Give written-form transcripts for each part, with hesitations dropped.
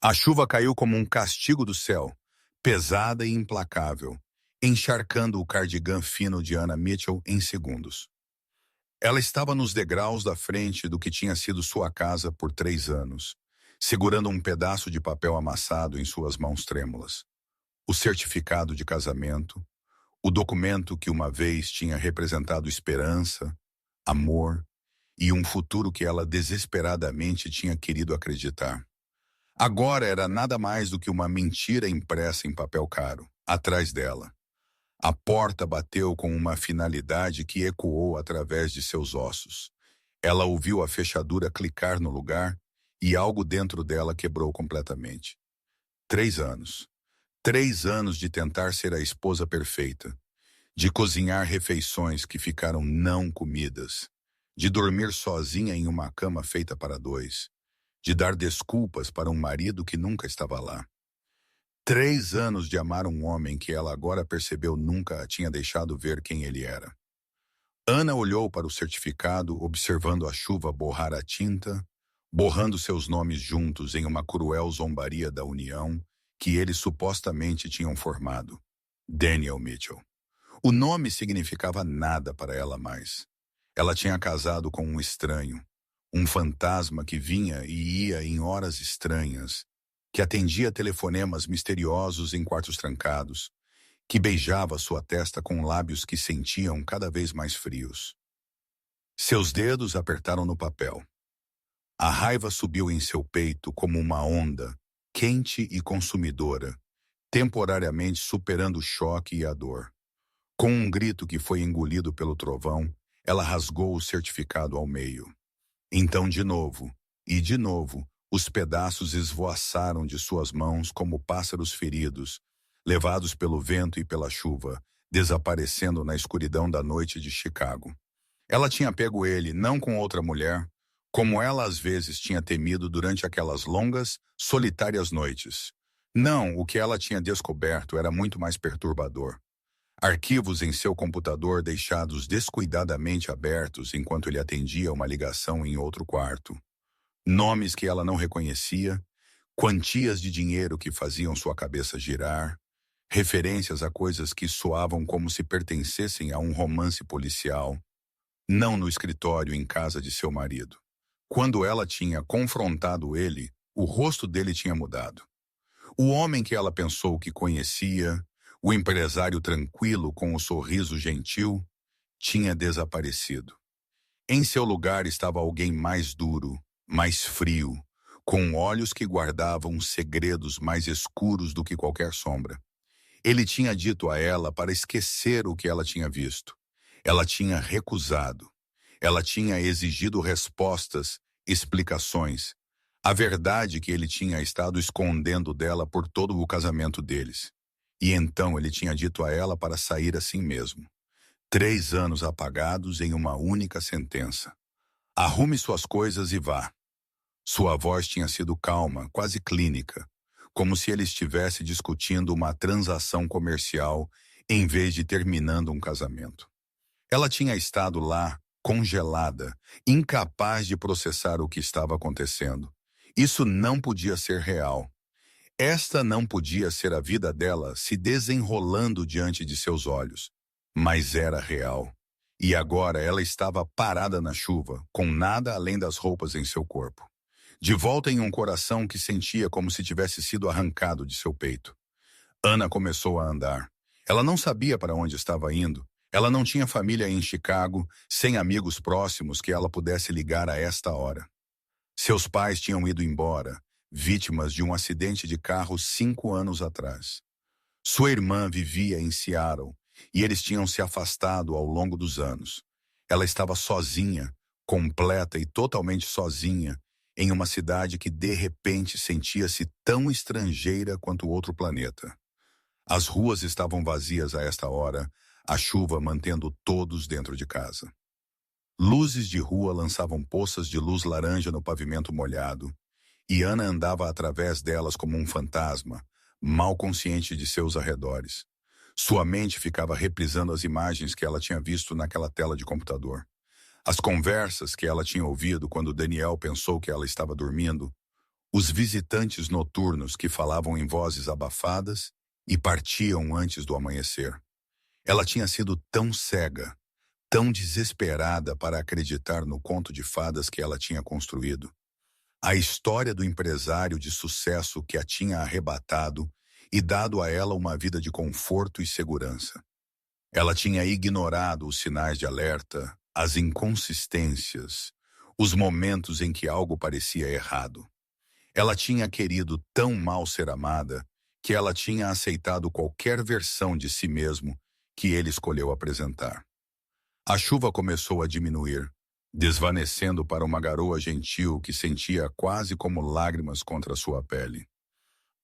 A chuva caiu como um castigo do céu, pesada e implacável, encharcando o cardigã fino de Anna Mitchell em segundos. Ela estava nos degraus da frente do que tinha sido sua casa por 3 anos, segurando um pedaço de papel amassado em suas mãos trêmulas. O certificado de casamento, o documento que uma vez tinha representado esperança, amor e um futuro que ela desesperadamente tinha querido acreditar. Agora era nada mais do que uma mentira impressa em papel caro, atrás dela. A porta bateu com uma finalidade que ecoou através de seus ossos. Ela ouviu a fechadura clicar no lugar e algo dentro dela quebrou completamente. 3 anos. 3 anos de tentar ser a esposa perfeita, de cozinhar refeições que ficaram não comidas, de dormir sozinha em uma cama feita para dois, de dar desculpas para um marido que nunca estava lá. 3 anos de amar um homem que ela agora percebeu nunca a tinha deixado ver quem ele era. Ana olhou para o certificado, observando a chuva borrar a tinta, borrando seus nomes juntos em uma cruel zombaria da união que eles supostamente tinham formado. Daniel Mitchell. O nome significava nada para ela mais. Ela tinha casado com um estranho, um fantasma que vinha e ia em horas estranhas, que atendia telefonemas misteriosos em quartos trancados, que beijava sua testa com lábios que sentiam cada vez mais frios. Seus dedos apertaram no papel. A raiva subiu em seu peito como uma onda, quente e consumidora, temporariamente superando o choque e a dor. Com um grito que foi engolido pelo trovão, ela rasgou o certificado ao meio. Então, de novo, e de novo, os pedaços esvoaçaram de suas mãos como pássaros feridos, levados pelo vento e pela chuva, desaparecendo na escuridão da noite de Chicago. Ela tinha pego ele não com outra mulher, como ela às vezes tinha temido durante aquelas longas, solitárias noites. Não, o que ela tinha descoberto era muito mais perturbador. Arquivos em seu computador deixados descuidadamente abertos enquanto ele atendia uma ligação em outro quarto. Nomes que ela não reconhecia, quantias de dinheiro que faziam sua cabeça girar, referências a coisas que soavam como se pertencessem a um romance policial, não no escritório em casa de seu marido. Quando ela tinha confrontado ele, o rosto dele tinha mudado. O homem que ela pensou que conhecia, o empresário tranquilo com o sorriso gentil, tinha desaparecido. Em seu lugar estava alguém mais duro, mais frio, com olhos que guardavam segredos mais escuros do que qualquer sombra. Ele tinha dito a ela para esquecer o que ela tinha visto. Ela tinha recusado. Ela tinha exigido respostas, explicações. A verdade que ele tinha estado escondendo dela por todo o casamento deles. E então ele tinha dito a ela para sair assim mesmo. 3 anos apagados em uma única sentença. Arrume suas coisas e vá. Sua voz tinha sido calma, quase clínica, como se ele estivesse discutindo uma transação comercial em vez de terminando um casamento. Ela tinha estado lá, congelada, incapaz de processar o que estava acontecendo. Isso não podia ser real. Esta não podia ser a vida dela se desenrolando diante de seus olhos, mas era real. E agora ela estava parada na chuva, com nada além das roupas em seu corpo. De volta em um coração que sentia como se tivesse sido arrancado de seu peito. Ana começou a andar. Ela não sabia para onde estava indo. Ela não tinha família em Chicago, sem amigos próximos que ela pudesse ligar a esta hora. Seus pais tinham ido embora, vítimas de um acidente de carro 5 anos atrás. Sua irmã vivia em Seattle e eles tinham se afastado ao longo dos anos. Ela estava sozinha, completa e totalmente sozinha, em uma cidade que de repente sentia-se tão estrangeira quanto outro planeta. As ruas estavam vazias a esta hora, a chuva mantendo todos dentro de casa. Luzes de rua lançavam poças de luz laranja no pavimento molhado, e Ana andava através delas como um fantasma, mal consciente de seus arredores. Sua mente ficava reprisando as imagens que ela tinha visto naquela tela de computador. As conversas que ela tinha ouvido quando Daniel pensou que ela estava dormindo, Os visitantes noturnos que falavam em vozes abafadas e partiam antes do amanhecer. Ela tinha sido tão cega, tão desesperada para acreditar no conto de fadas que ela tinha construído. A história do empresário de sucesso que a tinha arrebatado e dado a ela uma vida de conforto e segurança. Ela tinha ignorado os sinais de alerta, as inconsistências, os momentos em que algo parecia errado. Ela tinha querido tão mal ser amada que ela tinha aceitado qualquer versão de si mesmo que ele escolheu apresentar. A chuva começou a diminuir, desvanecendo para uma garoa gentil que sentia quase como lágrimas contra sua pele.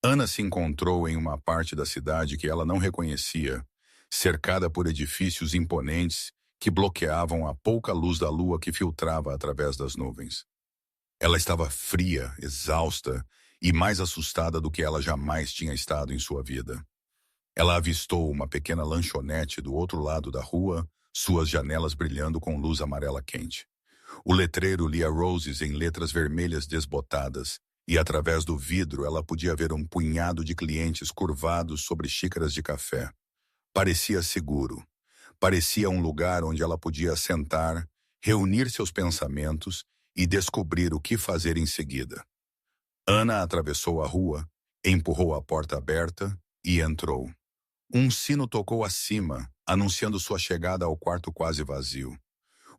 Ana se encontrou em uma parte da cidade que ela não reconhecia, cercada por edifícios imponentes que bloqueavam a pouca luz da lua que filtrava através das nuvens. Ela estava fria, exausta e mais assustada do que ela jamais tinha estado em sua vida. Ela avistou uma pequena lanchonete do outro lado da rua, suas janelas brilhando com luz amarela quente. O letreiro lia Roses em letras vermelhas desbotadas, e através do vidro ela podia ver um punhado de clientes curvados sobre xícaras de café. Parecia seguro. Parecia um lugar onde ela podia sentar, reunir seus pensamentos e descobrir o que fazer em seguida. Ana atravessou a rua, empurrou a porta aberta e entrou. Um sino tocou acima, anunciando sua chegada ao quarto quase vazio.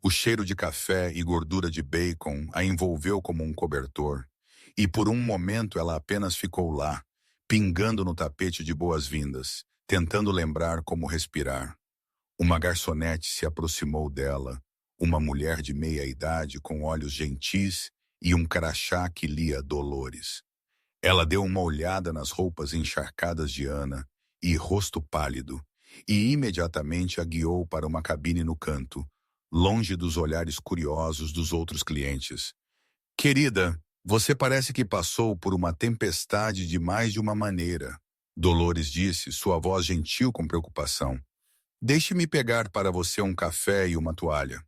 O cheiro de café e gordura de bacon a envolveu como um cobertor, e por um momento ela apenas ficou lá, pingando no tapete de boas-vindas, tentando lembrar como respirar. Uma garçonete se aproximou dela, uma mulher de meia-idade com olhos gentis e um crachá que lia Dolores. Ela deu uma olhada nas roupas encharcadas de Ana e rosto pálido, e imediatamente a guiou para uma cabine no canto, longe dos olhares curiosos dos outros clientes. "Querida, você parece que passou por uma tempestade de mais de uma maneira", Dolores disse, sua voz gentil com preocupação. "Deixe-me pegar para você um café e uma toalha."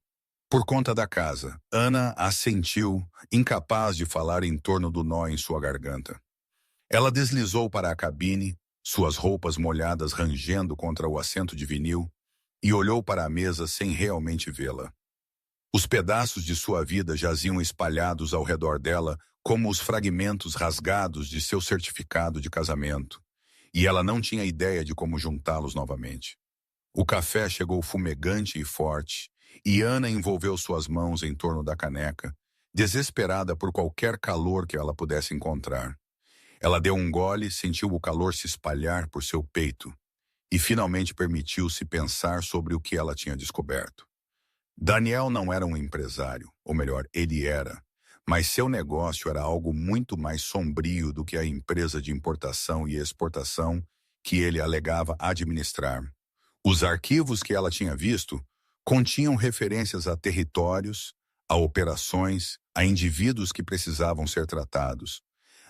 Por conta da casa, Ana assentiu, incapaz de falar em torno do nó em sua garganta. Ela deslizou para a cabine, suas roupas molhadas rangendo contra o assento de vinil, e olhou para a mesa sem realmente vê-la. Os pedaços de sua vida jaziam espalhados ao redor dela como os fragmentos rasgados de seu certificado de casamento, e ela não tinha ideia de como juntá-los novamente. O café chegou fumegante e forte, e Ana envolveu suas mãos em torno da caneca, desesperada por qualquer calor que ela pudesse encontrar. Ela deu um gole, sentiu o calor se espalhar por seu peito, e finalmente permitiu-se pensar sobre o que ela tinha descoberto. Daniel não era um empresário, ou melhor, ele era, mas seu negócio era algo muito mais sombrio do que a empresa de importação e exportação que ele alegava administrar. Os arquivos que ela tinha visto continham referências a territórios, a operações, a indivíduos que precisavam ser tratados.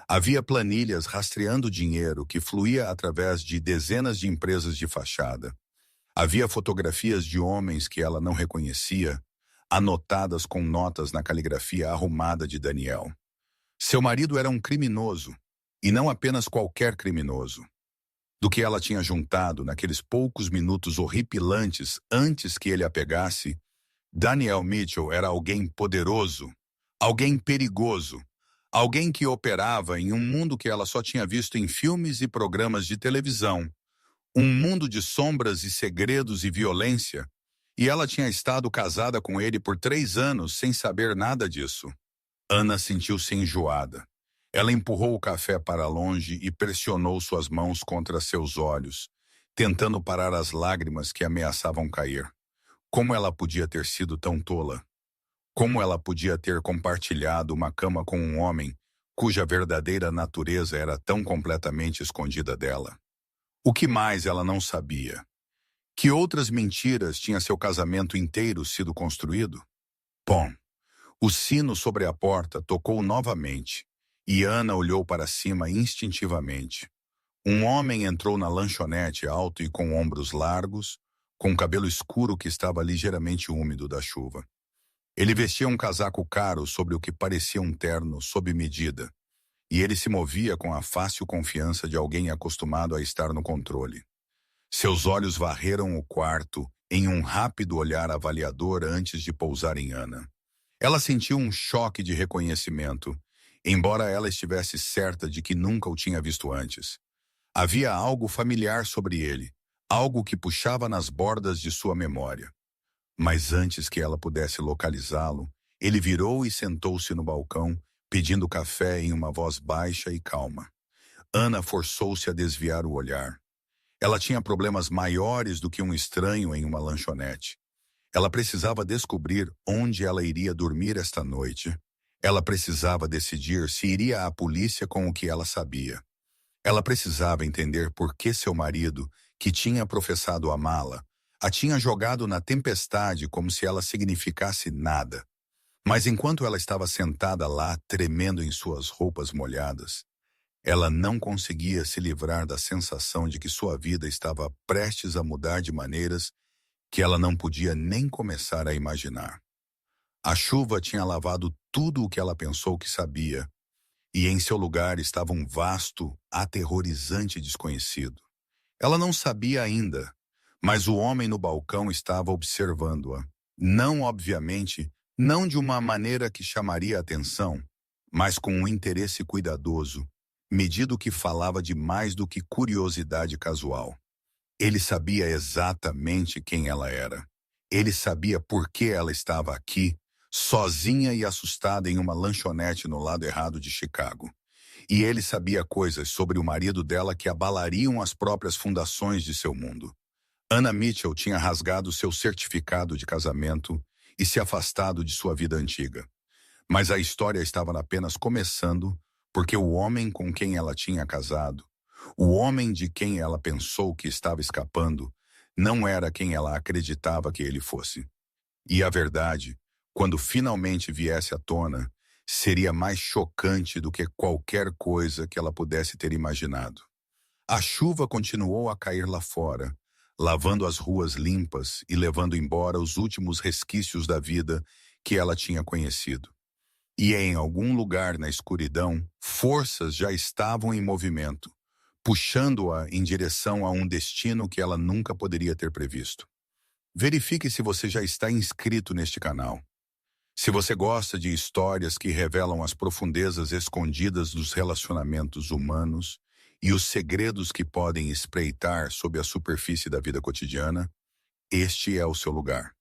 Havia planilhas rastreando dinheiro que fluía através de dezenas de empresas de fachada. Havia fotografias de homens que ela não reconhecia, anotadas com notas na caligrafia arrumada de Daniel. Seu marido era um criminoso, e não apenas qualquer criminoso. Do que ela tinha juntado naqueles poucos minutos horripilantes antes que ele a pegasse, Daniel Mitchell era alguém poderoso, alguém perigoso, alguém que operava em um mundo que ela só tinha visto em filmes e programas de televisão, um mundo de sombras e segredos e violência, e ela tinha estado casada com ele por 3 anos sem saber nada disso. Ana sentiu-se enjoada. Ela empurrou o café para longe e pressionou suas mãos contra seus olhos, tentando parar as lágrimas que ameaçavam cair. Como ela podia ter sido tão tola? Como ela podia ter compartilhado uma cama com um homem cuja verdadeira natureza era tão completamente escondida dela? O que mais ela não sabia? Que outras mentiras tinha seu casamento inteiro sido construído? Bom, o sino sobre a porta tocou novamente, e Ana olhou para cima instintivamente. Um homem entrou na lanchonete alto e com ombros largos, com cabelo escuro que estava ligeiramente úmido da chuva. Ele vestia um casaco caro sobre o que parecia um terno sob medida, e ele se movia com a fácil confiança de alguém acostumado a estar no controle. Seus olhos varreram o quarto em um rápido olhar avaliador antes de pousar em Ana. Ela sentiu um choque de reconhecimento, embora ela estivesse certa de que nunca o tinha visto antes. Havia algo familiar sobre ele, algo que puxava nas bordas de sua memória. Mas antes que ela pudesse localizá-lo, ele virou e sentou-se no balcão, pedindo café em uma voz baixa e calma. Ana forçou-se a desviar o olhar. Ela tinha problemas maiores do que um estranho em uma lanchonete. Ela precisava descobrir onde ela iria dormir esta noite. Ela precisava decidir se iria à polícia com o que ela sabia. Ela precisava entender por que seu marido, que tinha professado amá-la, a tinha jogado na tempestade como se ela significasse nada. Mas enquanto ela estava sentada lá, tremendo em suas roupas molhadas, ela não conseguia se livrar da sensação de que sua vida estava prestes a mudar de maneiras que ela não podia nem começar a imaginar. A chuva tinha lavado tudo o que ela pensou que sabia, e em seu lugar estava um vasto, aterrorizante desconhecido. Ela não sabia ainda, mas o homem no balcão estava observando-a. Não, obviamente, não de uma maneira que chamaria a atenção, mas com um interesse cuidadoso, medido que falava de mais do que curiosidade casual. Ele sabia exatamente quem ela era. Ele sabia por que ela estava aqui, sozinha e assustada em uma lanchonete no lado errado de Chicago. E ele sabia coisas sobre o marido dela que abalariam as próprias fundações de seu mundo. Anna Mitchell tinha rasgado seu certificado de casamento e se afastado de sua vida antiga. Mas a história estava apenas começando porque o homem com quem ela tinha casado, o homem de quem ela pensou que estava escapando, não era quem ela acreditava que ele fosse. E a verdade, quando finalmente viesse à tona, seria mais chocante do que qualquer coisa que ela pudesse ter imaginado. A chuva continuou a cair lá fora, lavando as ruas limpas e levando embora os últimos resquícios da vida que ela tinha conhecido. E em algum lugar na escuridão, forças já estavam em movimento, puxando-a em direção a um destino que ela nunca poderia ter previsto. Verifique se você já está inscrito neste canal. Se você gosta de histórias que revelam as profundezas escondidas dos relacionamentos humanos e os segredos que podem espreitar sob a superfície da vida cotidiana, este é o seu lugar.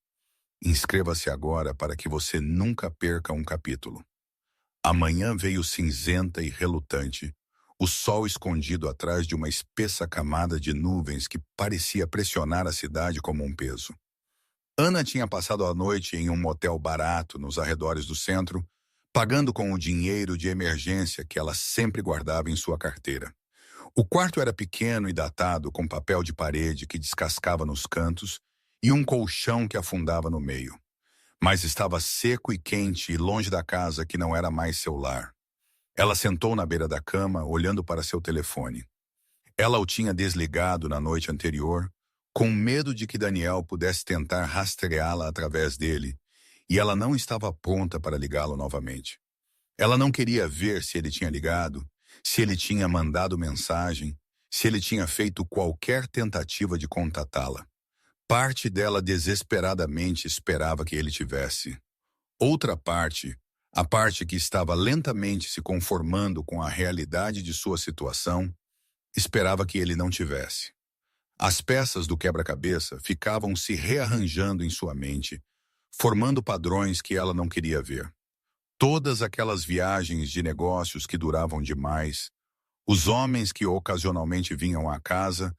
Inscreva-se agora para que você nunca perca um capítulo. A manhã veio cinzenta e relutante, o sol escondido atrás de uma espessa camada de nuvens que parecia pressionar a cidade como um peso. Ana tinha passado a noite em um motel barato nos arredores do centro, pagando com o dinheiro de emergência que ela sempre guardava em sua carteira. O quarto era pequeno e datado, com papel de parede que descascava nos cantos e um colchão que afundava no meio. Mas estava seco e quente e longe da casa que não era mais seu lar. Ela sentou na beira da cama, olhando para seu telefone. Ela o tinha desligado na noite anterior, com medo de que Daniel pudesse tentar rastreá-la através dele, e ela não estava pronta para ligá-lo novamente. Ela não queria ver se ele tinha ligado, se ele tinha mandado mensagem, se ele tinha feito qualquer tentativa de contatá-la. Parte dela desesperadamente esperava que ele tivesse. Outra parte, a parte que estava lentamente se conformando com a realidade de sua situação, esperava que ele não tivesse. As peças do quebra-cabeça ficavam se rearranjando em sua mente, formando padrões que ela não queria ver. Todas aquelas viagens de negócios que duravam demais, os homens que ocasionalmente vinham à casa,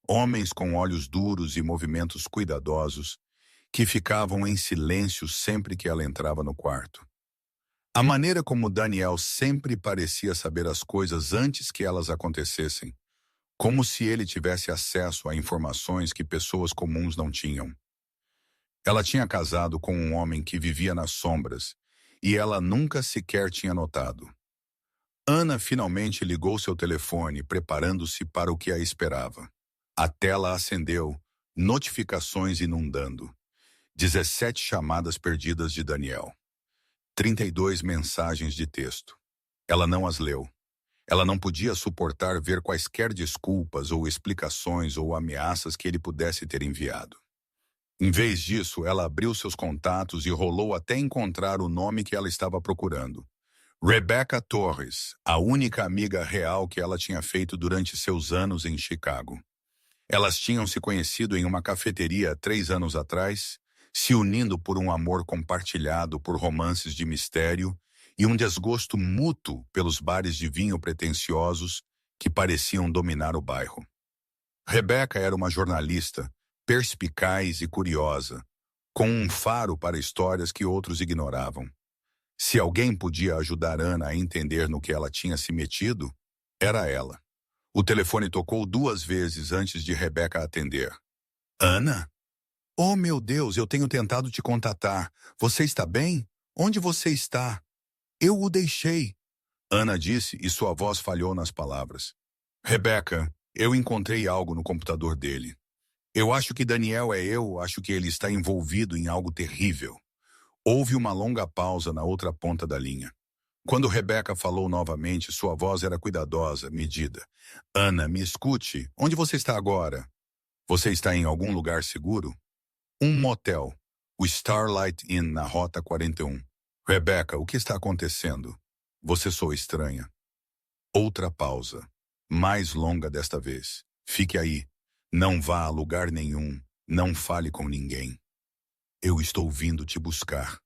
homens com olhos duros e movimentos cuidadosos, que ficavam em silêncio sempre que ela entrava no quarto. A maneira como Daniel sempre parecia saber as coisas antes que elas acontecessem, como se ele tivesse acesso a informações que pessoas comuns não tinham. Ela tinha casado com um homem que vivia nas sombras, e ela nunca sequer tinha notado. Ana finalmente ligou seu telefone, preparando-se para o que a esperava. A tela acendeu, notificações inundando. 17 chamadas perdidas de Daniel. 32 mensagens de texto. Ela não as leu. Ela não podia suportar ver quaisquer desculpas ou explicações ou ameaças que ele pudesse ter enviado. Em vez disso, ela abriu seus contatos e rolou até encontrar o nome que ela estava procurando. Rebecca Torres, a única amiga real que ela tinha feito durante seus anos em Chicago. Elas tinham se conhecido em uma cafeteria 3 anos atrás, se unindo por um amor compartilhado por romances de mistério e um desgosto mútuo pelos bares de vinho pretensiosos que pareciam dominar o bairro. Rebecca era uma jornalista, perspicaz e curiosa, com um faro para histórias que outros ignoravam. Se alguém podia ajudar Ana a entender no que ela tinha se metido, era ela. O telefone tocou 2 vezes antes de Rebecca atender. Ana? Oh, meu Deus, eu tenho tentado te contatar. Você está bem? Onde você está? Eu o deixei. Ana disse e sua voz falhou nas palavras. Rebecca, eu encontrei algo no computador dele. Eu acho que Daniel acho que ele está envolvido em algo terrível. Houve uma longa pausa na outra ponta da linha. Quando Rebecca falou novamente, sua voz era cuidadosa, medida. Ana, me escute. Onde você está agora? Você está em algum lugar seguro? Um motel. O Starlight Inn na Rota 41. Rebecca, o que está acontecendo? Você soa estranha. Outra pausa. Mais longa desta vez. Fique aí. Não vá a lugar nenhum. Não fale com ninguém. Eu estou vindo te buscar.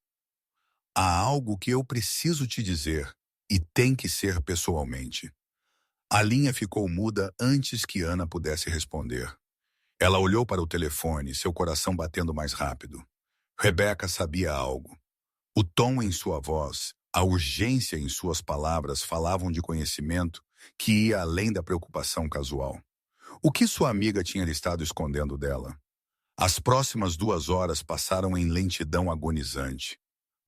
Há algo que eu preciso te dizer, e tem que ser pessoalmente. A linha ficou muda antes que Ana pudesse responder. Ela olhou para o telefone, seu coração batendo mais rápido. Rebecca sabia algo. O tom em sua voz, a urgência em suas palavras falavam de conhecimento que ia além da preocupação casual. O que sua amiga tinha estado escondendo dela? As próximas 2 horas passaram em lentidão agonizante.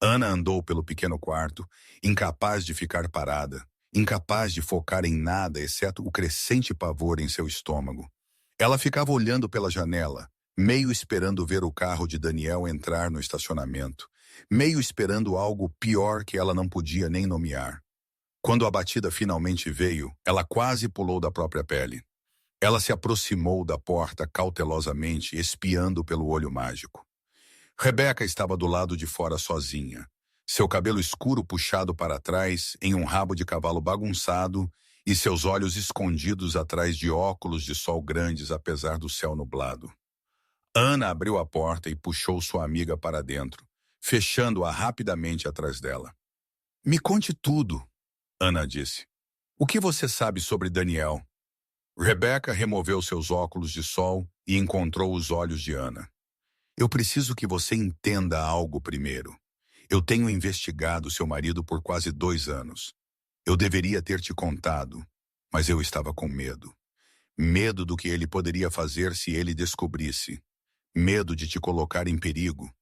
Ana andou pelo pequeno quarto, incapaz de ficar parada, incapaz de focar em nada exceto o crescente pavor em seu estômago. Ela ficava olhando pela janela, meio esperando ver o carro de Daniel entrar no estacionamento, meio esperando algo pior que ela não podia nem nomear. Quando a batida finalmente veio, ela quase pulou da própria pele. Ela se aproximou da porta cautelosamente, espiando pelo olho mágico. Rebecca estava do lado de fora sozinha, seu cabelo escuro puxado para trás em um rabo de cavalo bagunçado e seus olhos escondidos atrás de óculos de sol grandes apesar do céu nublado. Ana abriu a porta e puxou sua amiga para dentro, fechando-a rapidamente atrás dela. Me conte tudo, Ana disse. O que você sabe sobre Daniel? Rebecca removeu seus óculos de sol e encontrou os olhos de Ana. Eu preciso que você entenda algo primeiro. Eu tenho investigado seu marido por quase 2 anos. Eu deveria ter te contado, mas eu estava com medo. Medo do que ele poderia fazer se ele descobrisse. Medo de te colocar em perigo.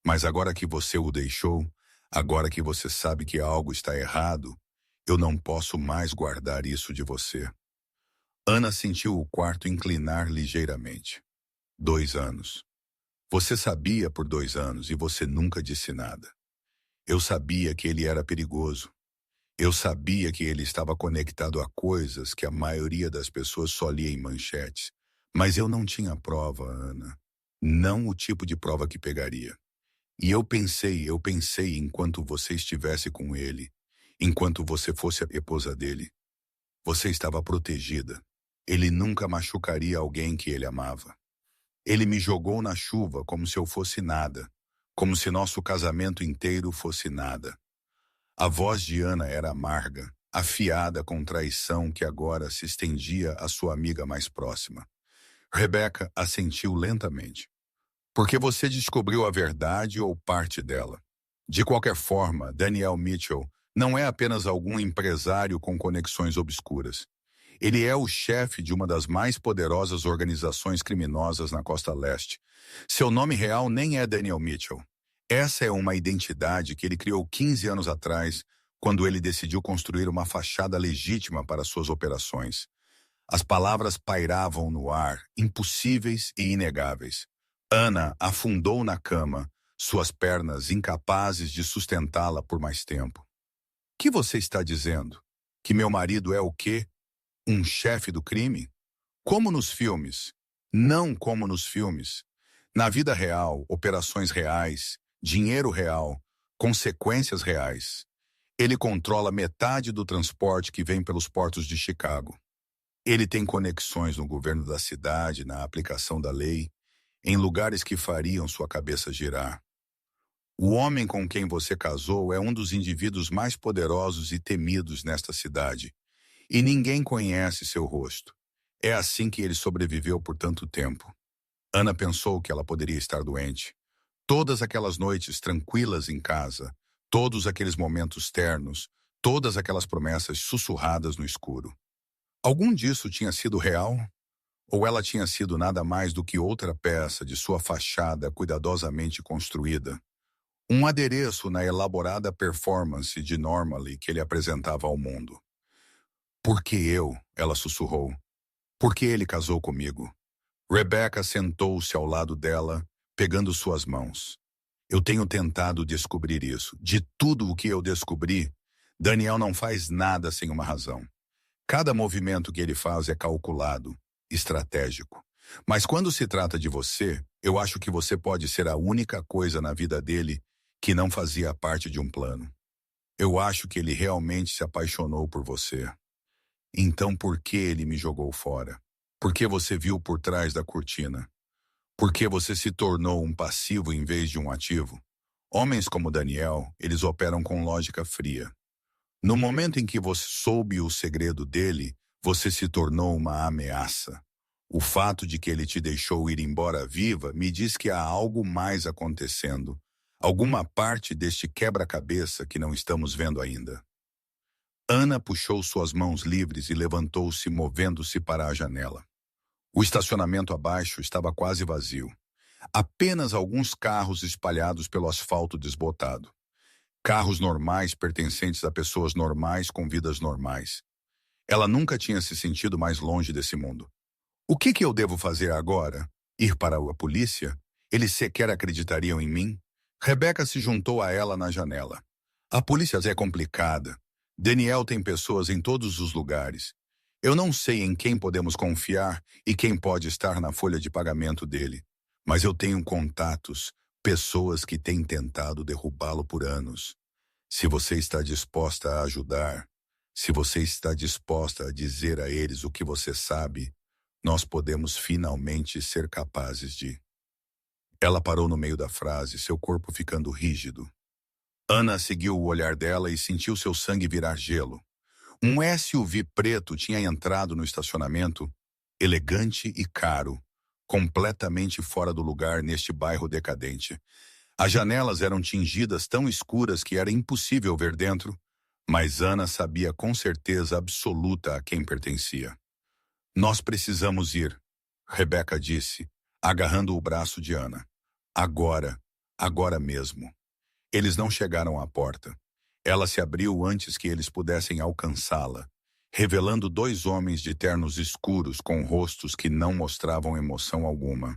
Mas agora que você o deixou, agora que você sabe que algo está errado, eu não posso mais guardar isso de você. Ana sentiu o quarto inclinar ligeiramente. 2 anos. Você sabia por 2 anos e você nunca disse nada. Eu sabia que ele era perigoso. Eu sabia que ele estava conectado a coisas que a maioria das pessoas só lia em manchetes. Mas eu não tinha prova, Ana. Não o tipo de prova que pegaria. E eu pensei enquanto você estivesse com ele, enquanto você fosse a esposa dele. Você estava protegida. Ele nunca machucaria alguém que ele amava. Ele me jogou na chuva como se eu fosse nada, como se nosso casamento inteiro fosse nada. A voz de Ana era amarga, afiada com traição que agora se estendia à sua amiga mais próxima. Rebecca assentiu lentamente. Porque você descobriu a verdade ou parte dela. De qualquer forma, Daniel Mitchell não é apenas algum empresário com conexões obscuras. Ele é o chefe de uma das mais poderosas organizações criminosas na Costa Leste. Seu nome real nem é Daniel Mitchell. Essa é uma identidade que ele criou 15 anos atrás, quando ele decidiu construir uma fachada legítima para suas operações. As palavras pairavam no ar, impossíveis e inegáveis. Ana afundou na cama, suas pernas incapazes de sustentá-la por mais tempo. Que você está dizendo? Que meu marido é o quê? Um chefe do crime? Como nos filmes. Não como nos filmes. Na vida real, operações reais, dinheiro real, consequências reais. Ele controla metade do transporte que vem pelos portos de Chicago. Ele tem conexões no governo da cidade, na aplicação da lei, em lugares que fariam sua cabeça girar. O homem com quem você casou é um dos indivíduos mais poderosos e temidos nesta cidade, e ninguém conhece seu rosto. É assim que ele sobreviveu por tanto tempo. Ana pensou que ela poderia estar doente. Todas aquelas noites tranquilas em casa, todos aqueles momentos ternos, todas aquelas promessas sussurradas no escuro. Algum disso tinha sido real? Ou ela tinha sido nada mais do que outra peça de sua fachada cuidadosamente construída? Um adereço na elaborada performance de Normally que ele apresentava ao mundo. Por que eu? Ela sussurrou. Por que ele casou comigo? Rebecca sentou-se ao lado dela, pegando suas mãos. Eu tenho tentado descobrir isso. De tudo o que eu descobri, Daniel não faz nada sem uma razão. Cada movimento que ele faz é calculado, estratégico. Mas quando se trata de você, eu acho que você pode ser a única coisa na vida dele que não fazia parte de um plano. Eu acho que ele realmente se apaixonou por você. Então por que ele me jogou fora? Por que você viu por trás da cortina? Por que você se tornou um passivo em vez de um ativo? Homens como Daniel, eles operam com lógica fria. No momento em que você soube o segredo dele, você se tornou uma ameaça. O fato de que ele te deixou ir embora viva me diz que há algo mais acontecendo. Alguma parte deste quebra-cabeça que não estamos vendo ainda. Ana puxou suas mãos livres e levantou-se, movendo-se para a janela. O estacionamento abaixo estava quase vazio. Apenas alguns carros espalhados pelo asfalto desbotado. Carros normais pertencentes a pessoas normais com vidas normais. Ela nunca tinha se sentido mais longe desse mundo. O que eu devo fazer agora? Ir para a polícia? Eles sequer acreditariam em mim? Rebecca se juntou a ela na janela. A polícia é complicada. Daniel tem pessoas em todos os lugares. Eu não sei em quem podemos confiar e quem pode estar na folha de pagamento dele. Mas eu tenho contatos, pessoas que têm tentado derrubá-lo por anos. Se você está disposta a ajudar, se você está disposta a dizer a eles o que você sabe, nós podemos finalmente ser capazes de... Ela parou no meio da frase, seu corpo ficando rígido. Ana seguiu o olhar dela e sentiu seu sangue virar gelo. Um SUV preto tinha entrado no estacionamento, elegante e caro, completamente fora do lugar neste bairro decadente. As janelas eram tingidas tão escuras que era impossível ver dentro, mas Ana sabia com certeza absoluta a quem pertencia. Nós precisamos ir, Rebecca disse, agarrando o braço de Ana. Agora, agora mesmo. Eles não chegaram à porta. Ela se abriu antes que eles pudessem alcançá-la, revelando dois homens de ternos escuros com rostos que não mostravam emoção alguma.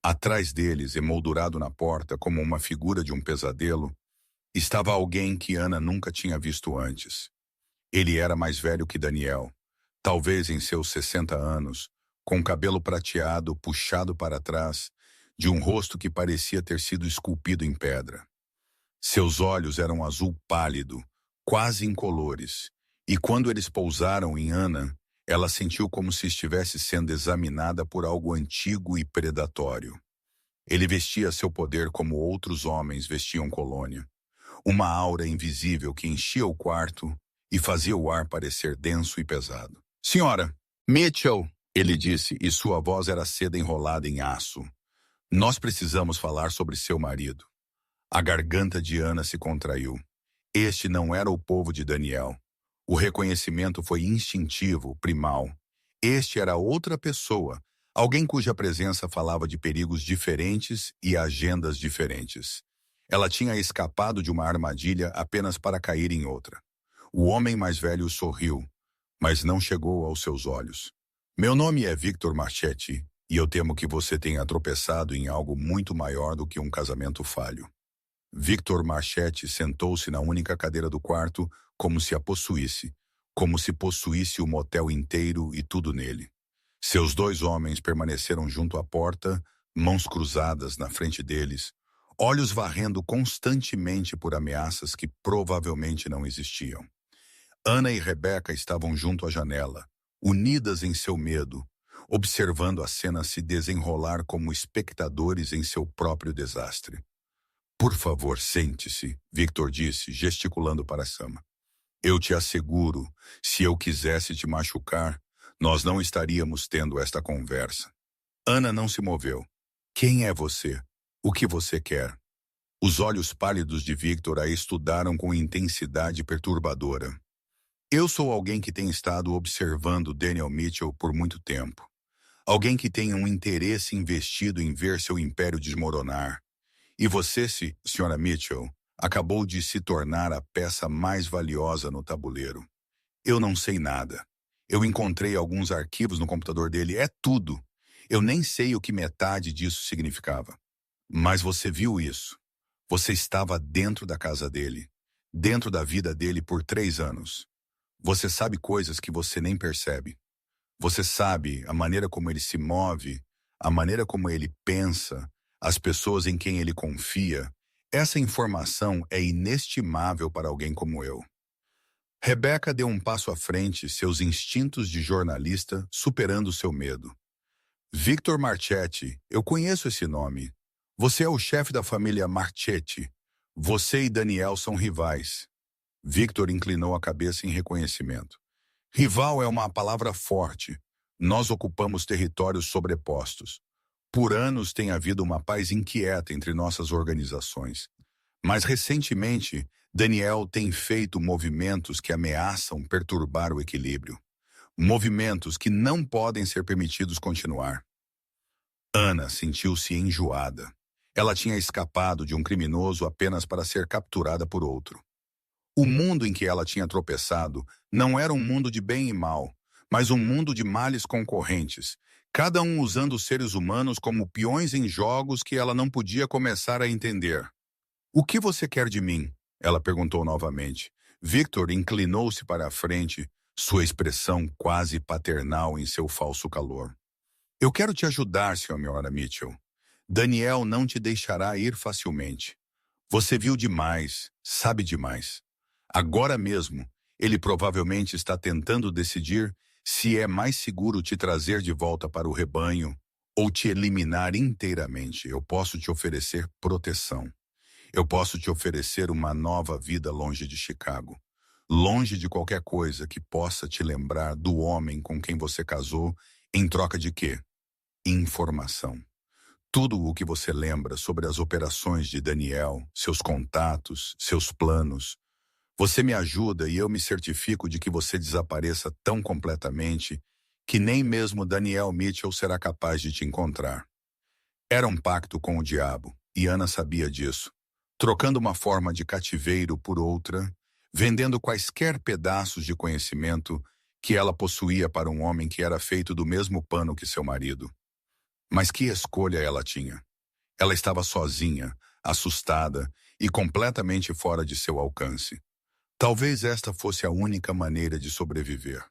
Atrás deles, emoldurado na porta como uma figura de um pesadelo, estava alguém que Ana nunca tinha visto antes. Ele era mais velho que Daniel, talvez em seus 60 anos, com cabelo prateado puxado para trás, de um rosto que parecia ter sido esculpido em pedra. Seus olhos eram azul pálido, quase incolores, e quando eles pousaram em Ana, ela sentiu como se estivesse sendo examinada por algo antigo e predatório. Ele vestia seu poder como outros homens vestiam colônia. Uma aura invisível que enchia o quarto e fazia o ar parecer denso e pesado. Senhora, Mitchell, ele disse, e sua voz era seda enrolada em aço. Nós precisamos falar sobre seu marido. A garganta de Ana se contraiu. Este não era o povo de Daniel. O reconhecimento foi instintivo, primal. Este era outra pessoa, alguém cuja presença falava de perigos diferentes e agendas diferentes. Ela tinha escapado de uma armadilha apenas para cair em outra. O homem mais velho sorriu, mas não chegou aos seus olhos. Meu nome é Victor Marchetti, e eu temo que você tenha tropeçado em algo muito maior do que um casamento falho. Victor Marchetti sentou-se na única cadeira do quarto, como se a possuísse, como se possuísse o motel inteiro e tudo nele. Seus 2 homens permaneceram junto à porta, mãos cruzadas na frente deles, olhos varrendo constantemente por ameaças que provavelmente não existiam. Ana e Rebeca estavam junto à janela, unidas em seu medo, observando a cena se desenrolar como espectadores em seu próprio desastre. Por favor, sente-se, Victor disse, gesticulando para Sama. Eu te asseguro, se eu quisesse te machucar, nós não estaríamos tendo esta conversa. Ana não se moveu. Quem é você? O que você quer? Os olhos pálidos de Victor a estudaram com intensidade perturbadora. Eu sou alguém que tem estado observando Daniel Mitchell por muito tempo. Alguém que tem um interesse investido em ver seu império desmoronar. E você, Sra. Mitchell, acabou de se tornar a peça mais valiosa no tabuleiro. Eu não sei nada. Eu encontrei alguns arquivos no computador dele, é tudo. Eu nem sei o que metade disso significava. Mas você viu isso. Você estava dentro da casa dele, dentro da vida dele por 3 anos. Você sabe coisas que você nem percebe. Você sabe a maneira como ele se move, a maneira como ele pensa, as pessoas em quem ele confia. Essa informação é inestimável para alguém como eu. Rebeca deu um passo à frente, seus instintos de jornalista superando seu medo. Victor Marchetti, eu conheço esse nome. Você é o chefe da família Marchetti. Você e Daniel são rivais. Victor inclinou a cabeça em reconhecimento. Rival é uma palavra forte. Nós ocupamos territórios sobrepostos. Por anos tem havido uma paz inquieta entre nossas organizações. Mas recentemente, Daniel tem feito movimentos que ameaçam perturbar o equilíbrio. Movimentos que não podem ser permitidos continuar. Ana sentiu-se enjoada. Ela tinha escapado de um criminoso apenas para ser capturada por outro. O mundo em que ela tinha tropeçado não era um mundo de bem e mal, mas um mundo de males concorrentes, cada um usando os seres humanos como peões em jogos que ela não podia começar a entender. O que você quer de mim? Ela perguntou novamente. Victor inclinou-se para a frente, sua expressão quase paternal em seu falso calor. Eu quero te ajudar, Sra. Mitchell. Daniel não te deixará ir facilmente. Você viu demais, sabe demais. Agora mesmo, ele provavelmente está tentando decidir se é mais seguro te trazer de volta para o rebanho ou te eliminar inteiramente. Eu posso te oferecer proteção. Eu posso te oferecer uma nova vida longe de Chicago. Longe de qualquer coisa que possa te lembrar do homem com quem você casou, em troca de quê? Informação. Tudo o que você lembra sobre as operações de Daniel, seus contatos, seus planos. Você me ajuda e eu me certifico de que você desapareça tão completamente que nem mesmo Daniel Mitchell será capaz de te encontrar. Era um pacto com o diabo, e Ana sabia disso. Trocando uma forma de cativeiro por outra, vendendo quaisquer pedaços de conhecimento que ela possuía para um homem que era feito do mesmo pano que seu marido. Mas que escolha ela tinha? Ela estava sozinha, assustada e completamente fora de seu alcance. Talvez esta fosse a única maneira de sobreviver.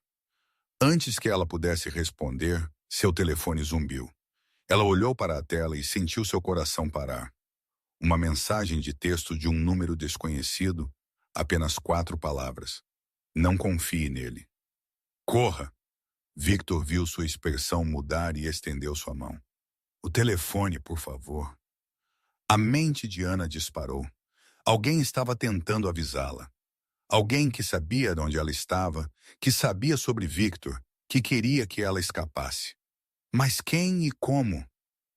Antes que ela pudesse responder, seu telefone zumbiu. Ela olhou para a tela e sentiu seu coração parar. Uma mensagem de texto de um número desconhecido, apenas 4 palavras. Não confie nele. Corra! Victor viu sua expressão mudar e estendeu sua mão. O telefone, por favor. A mente de Ana disparou. Alguém estava tentando avisá-la. Alguém que sabia de onde ela estava, que sabia sobre Victor, que queria que ela escapasse. Mas quem e como?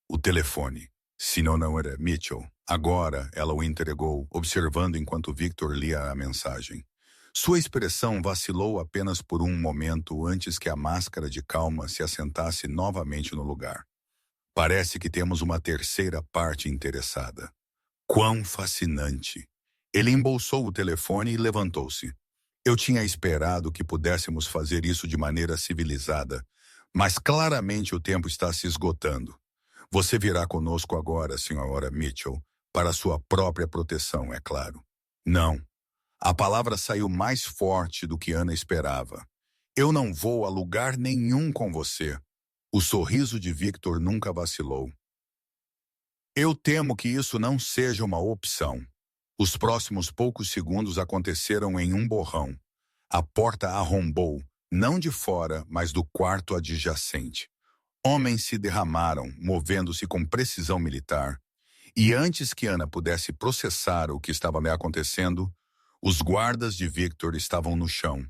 O telefone. Se não era Mitchell. Agora ela o entregou, observando enquanto Victor lia a mensagem. Sua expressão vacilou apenas por um momento antes que a máscara de calma se assentasse novamente no lugar. Parece que temos uma terceira parte interessada. Quão fascinante! Ele embolsou o telefone e levantou-se. Eu tinha esperado que pudéssemos fazer isso de maneira civilizada, mas claramente o tempo está se esgotando. Você virá conosco agora, Sra. Mitchell, para sua própria proteção, é claro. Não. A palavra saiu mais forte do que Ana esperava. Eu não vou a lugar nenhum com você. O sorriso de Victor nunca vacilou. Eu temo que isso não seja uma opção. Os próximos poucos segundos aconteceram em um borrão. A porta arrombou, não de fora, mas do quarto adjacente. Homens se derramaram, movendo-se com precisão militar. E antes que Ana pudesse processar o que estava lhe acontecendo, os guardas de Victor estavam no chão.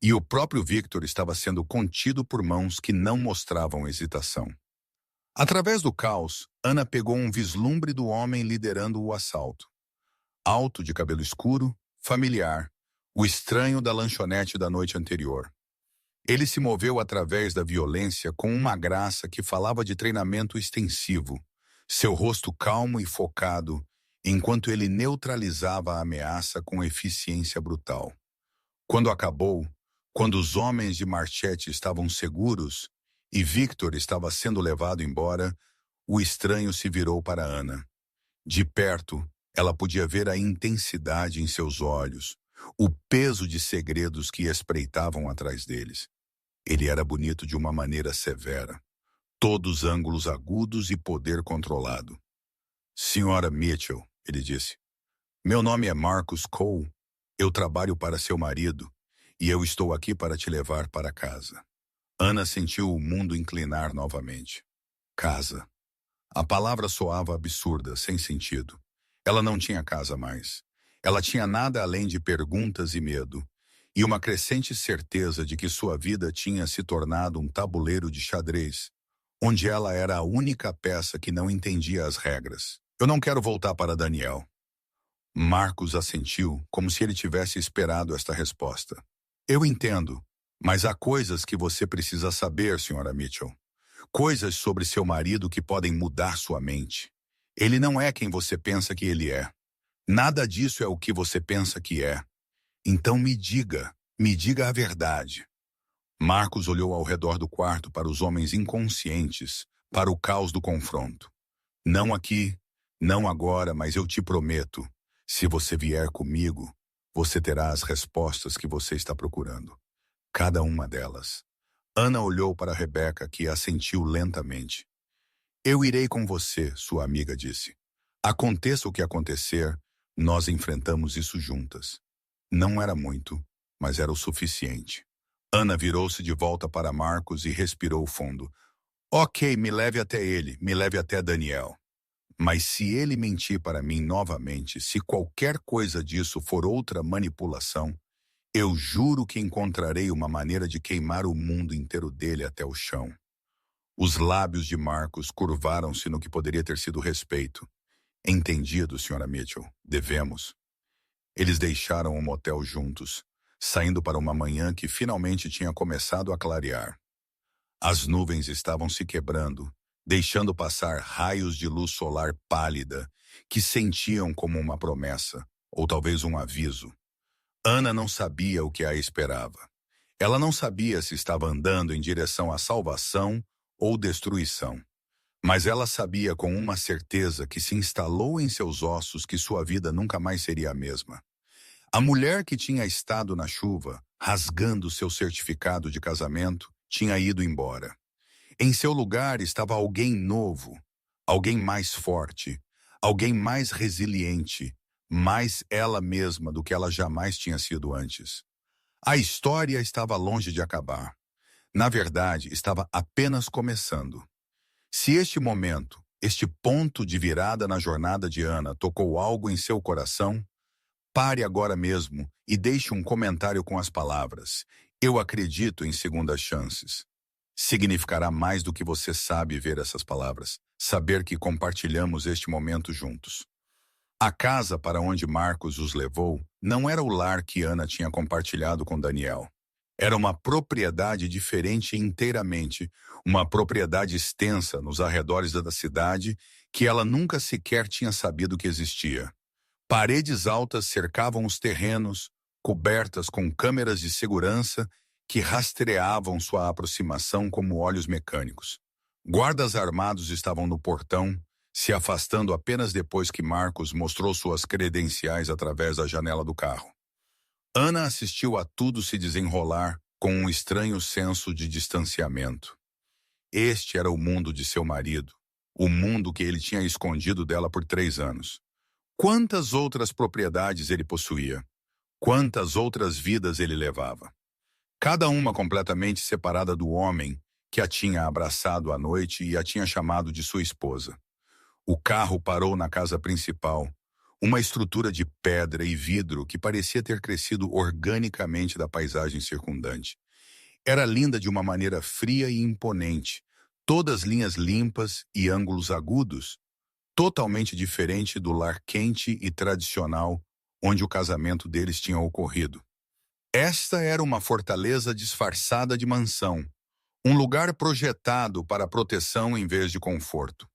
E o próprio Victor estava sendo contido por mãos que não mostravam hesitação. Através do caos, Ana pegou um vislumbre do homem liderando o assalto. Alto, de cabelo escuro, familiar, o estranho da lanchonete da noite anterior. Ele se moveu através da violência com uma graça que falava de treinamento extensivo, seu rosto calmo e focado, enquanto ele neutralizava a ameaça com eficiência brutal. Quando acabou, quando os homens de Marchette estavam seguros e Victor estava sendo levado embora, o estranho se virou para Ana. De perto, ela podia ver a intensidade em seus olhos, o peso de segredos que espreitavam atrás deles. Ele era bonito de uma maneira severa, todos ângulos agudos e poder controlado. Senhora Mitchell, ele disse, meu nome é Marcus Cole, eu trabalho para seu marido e eu estou aqui para te levar para casa. Ana sentiu o mundo inclinar novamente. Casa. A palavra soava absurda, sem sentido. Ela não tinha casa mais. Ela tinha nada além de perguntas e medo, e uma crescente certeza de que sua vida tinha se tornado um tabuleiro de xadrez, onde ela era a única peça que não entendia as regras. Eu não quero voltar para Daniel. Marcos assentiu, como se ele tivesse esperado esta resposta. Eu entendo, mas há coisas que você precisa saber, Sra. Mitchell. Coisas sobre seu marido que podem mudar sua mente. Ele não é quem você pensa que ele é. Nada disso é o que você pensa que é. Então me diga a verdade. Marcos olhou ao redor do quarto para os homens inconscientes, para o caos do confronto. Não aqui, não agora, mas eu te prometo, se você vier comigo, você terá as respostas que você está procurando. Cada uma delas. Ana olhou para Rebecca, que assentiu lentamente. Eu irei com você, sua amiga disse. Aconteça o que acontecer, nós enfrentamos isso juntas. Não era muito, mas era o suficiente. Ana virou-se de volta para Marcos e respirou fundo. Ok, me leve até ele, me leve até Daniel. Mas se ele mentir para mim novamente, se qualquer coisa disso for outra manipulação, eu juro que encontrarei uma maneira de queimar o mundo inteiro dele até o chão. Os lábios de Marcos curvaram-se no que poderia ter sido respeito. Entendido, Sra. Mitchell. Devemos. Eles deixaram o motel juntos, saindo para uma manhã que finalmente tinha começado a clarear. As nuvens estavam se quebrando, deixando passar raios de luz solar pálida, que sentiam como uma promessa, ou talvez um aviso. Ana não sabia o que a esperava. Ela não sabia se estava andando em direção à salvação ou destruição. Mas ela sabia com uma certeza que se instalou em seus ossos que sua vida nunca mais seria a mesma. A mulher que tinha estado na chuva, rasgando seu certificado de casamento, tinha ido embora. Em seu lugar estava alguém novo, alguém mais forte, alguém mais resiliente, mais ela mesma do que ela jamais tinha sido antes. A história estava longe de acabar. Na verdade, estava apenas começando. Se este momento, este ponto de virada na jornada de Ana tocou algo em seu coração, pare agora mesmo e deixe um comentário com as palavras: eu acredito em segundas chances. Significará mais do que você sabe ver essas palavras, saber que compartilhamos este momento juntos. A casa para onde Marcos os levou não era o lar que Ana tinha compartilhado com Daniel. Era uma propriedade diferente inteiramente, uma propriedade extensa nos arredores da cidade que ela nunca sequer tinha sabido que existia. Paredes altas cercavam os terrenos, cobertas com câmeras de segurança que rastreavam sua aproximação como olhos mecânicos. Guardas armados estavam no portão, se afastando apenas depois que Marcos mostrou suas credenciais através da janela do carro. Ana assistiu a tudo se desenrolar com um estranho senso de distanciamento. Este era o mundo de seu marido, o mundo que ele tinha escondido dela por 3 anos. Quantas outras propriedades ele possuía? Quantas outras vidas ele levava? Cada uma completamente separada do homem que a tinha abraçado à noite e a tinha chamado de sua esposa. O carro parou na casa principal, uma estrutura de pedra e vidro que parecia ter crescido organicamente da paisagem circundante. Era linda de uma maneira fria e imponente, todas linhas limpas e ângulos agudos, totalmente diferente do lar quente e tradicional onde o casamento deles tinha ocorrido. Esta era uma fortaleza disfarçada de mansão, um lugar projetado para proteção em vez de conforto.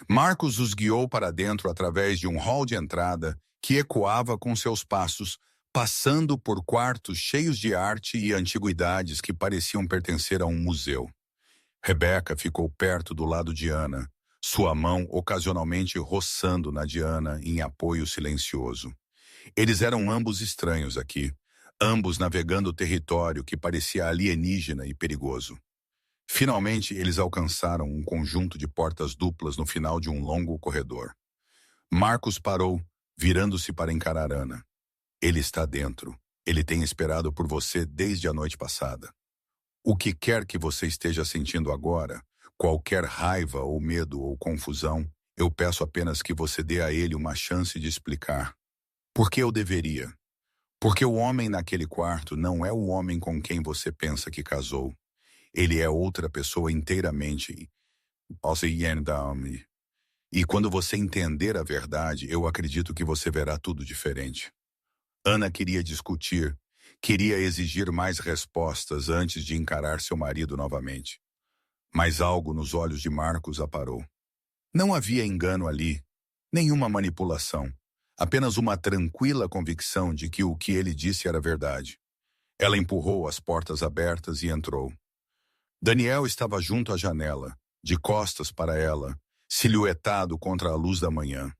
Marcos os guiou para dentro através de um hall de entrada que ecoava com seus passos, passando por quartos cheios de arte e antiguidades que pareciam pertencer a um museu. Rebeca ficou perto do lado de Ana, sua mão ocasionalmente roçando na de Ana em apoio silencioso. Eles eram ambos estranhos aqui, ambos navegando o território que parecia alienígena e perigoso. Finalmente, eles alcançaram um conjunto de portas duplas no final de um longo corredor. Marcos parou, virando-se para encarar Ana. Ele está dentro. Ele tem esperado por você desde a noite passada. O que quer que você esteja sentindo agora, qualquer raiva ou medo ou confusão, eu peço apenas que você dê a ele uma chance de explicar. Por que eu deveria? Porque o homem naquele quarto não é o homem com quem você pensa que casou. Ele é outra pessoa inteiramente. E quando você entender a verdade, eu acredito que você verá tudo diferente. Ana queria discutir, queria exigir mais respostas antes de encarar seu marido novamente. Mas algo nos olhos de Marcos a parou. Não havia engano ali, nenhuma manipulação, apenas uma tranquila convicção de que o que ele disse era verdade. Ela empurrou as portas abertas e entrou. Daniel estava junto à janela, de costas para ela, silhuetado contra a luz da manhã.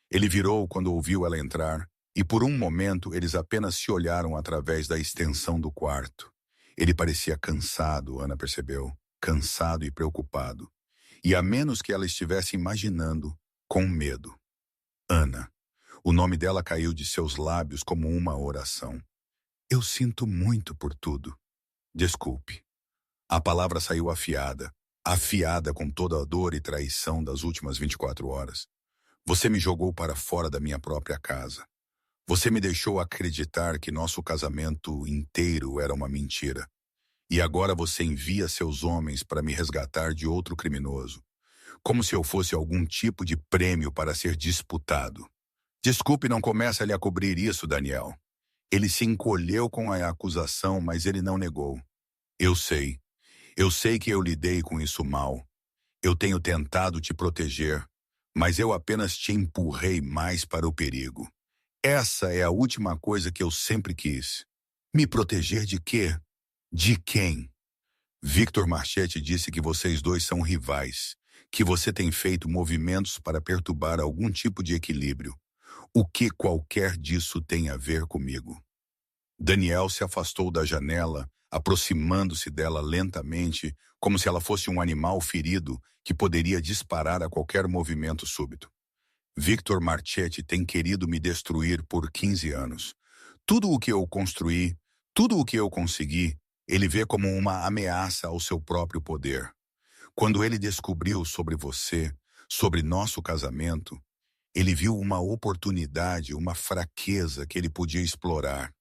Ele virou quando ouviu ela entrar, e por um momento eles apenas se olharam através da extensão do quarto. Ele parecia cansado, Ana percebeu, cansado e preocupado. E a menos que ela estivesse imaginando, com medo. Ana. O nome dela caiu de seus lábios como uma oração. Eu sinto muito por tudo. Desculpe. A palavra saiu afiada, afiada com toda a dor e traição das últimas 24 horas. Você me jogou para fora da minha própria casa. Você me deixou acreditar que nosso casamento inteiro era uma mentira. E agora você envia seus homens para me resgatar de outro criminoso, como se eu fosse algum tipo de prêmio para ser disputado. Desculpe, não comece a lhe cobrir isso, Daniel. Ele se encolheu com a acusação, mas ele não negou. Eu sei. Eu sei que eu lidei com isso mal. Eu tenho tentado te proteger, mas eu apenas te empurrei mais para o perigo. Essa é a última coisa que eu sempre quis. Me proteger de quê? De quem? Victor Marchetti disse que vocês dois são rivais, que você tem feito movimentos para perturbar algum tipo de equilíbrio. O que qualquer disso tem a ver comigo? Daniel se afastou da janela, aproximando-se dela lentamente, como se ela fosse um animal ferido que poderia disparar a qualquer movimento súbito. Victor Marchetti tem querido me destruir por 15 anos. Tudo o que eu construí, tudo o que eu consegui, ele vê como uma ameaça ao seu próprio poder. Quando ele descobriu sobre você, sobre nosso casamento, ele viu uma oportunidade, uma fraqueza que ele podia explorar.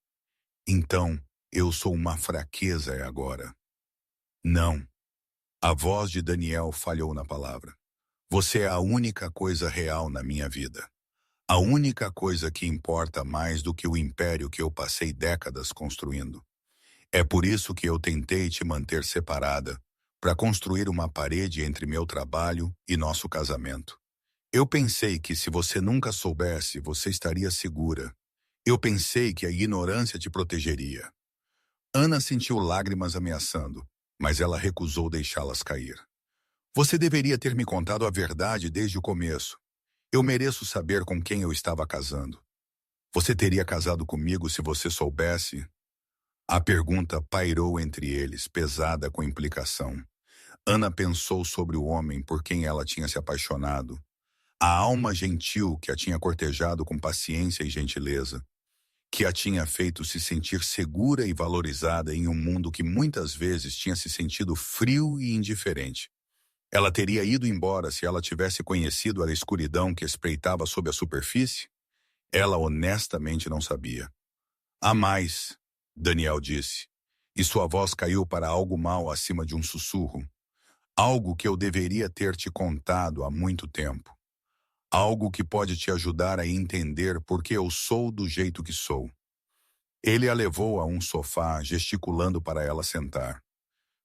Então, eu sou uma fraqueza agora. Não. A voz de Daniel falhou na palavra. Você é a única coisa real na minha vida. A única coisa que importa mais do que o império que eu passei décadas construindo. É por isso que eu tentei te manter separada, para construir uma parede entre meu trabalho e nosso casamento. Eu pensei que se você nunca soubesse, você estaria segura. Eu pensei que a ignorância te protegeria. Ana sentiu lágrimas ameaçando, mas ela recusou deixá-las cair. Você deveria ter me contado a verdade desde o começo. Eu mereço saber com quem eu estava casando. Você teria casado comigo se você soubesse? A pergunta pairou entre eles, pesada com implicação. Ana pensou sobre o homem por quem ela tinha se apaixonado, a alma gentil que a tinha cortejado com paciência e gentileza, que a tinha feito se sentir segura e valorizada em um mundo que muitas vezes tinha se sentido frio e indiferente. Ela teria ido embora se ela tivesse conhecido a escuridão que espreitava sob a superfície? Ela honestamente não sabia. Há mais, Daniel disse, e sua voz caiu para algo mal acima de um sussurro. Algo que eu deveria ter te contado há muito tempo. Algo que pode te ajudar a entender por que eu sou do jeito que sou. Ele a levou a um sofá, gesticulando para ela sentar.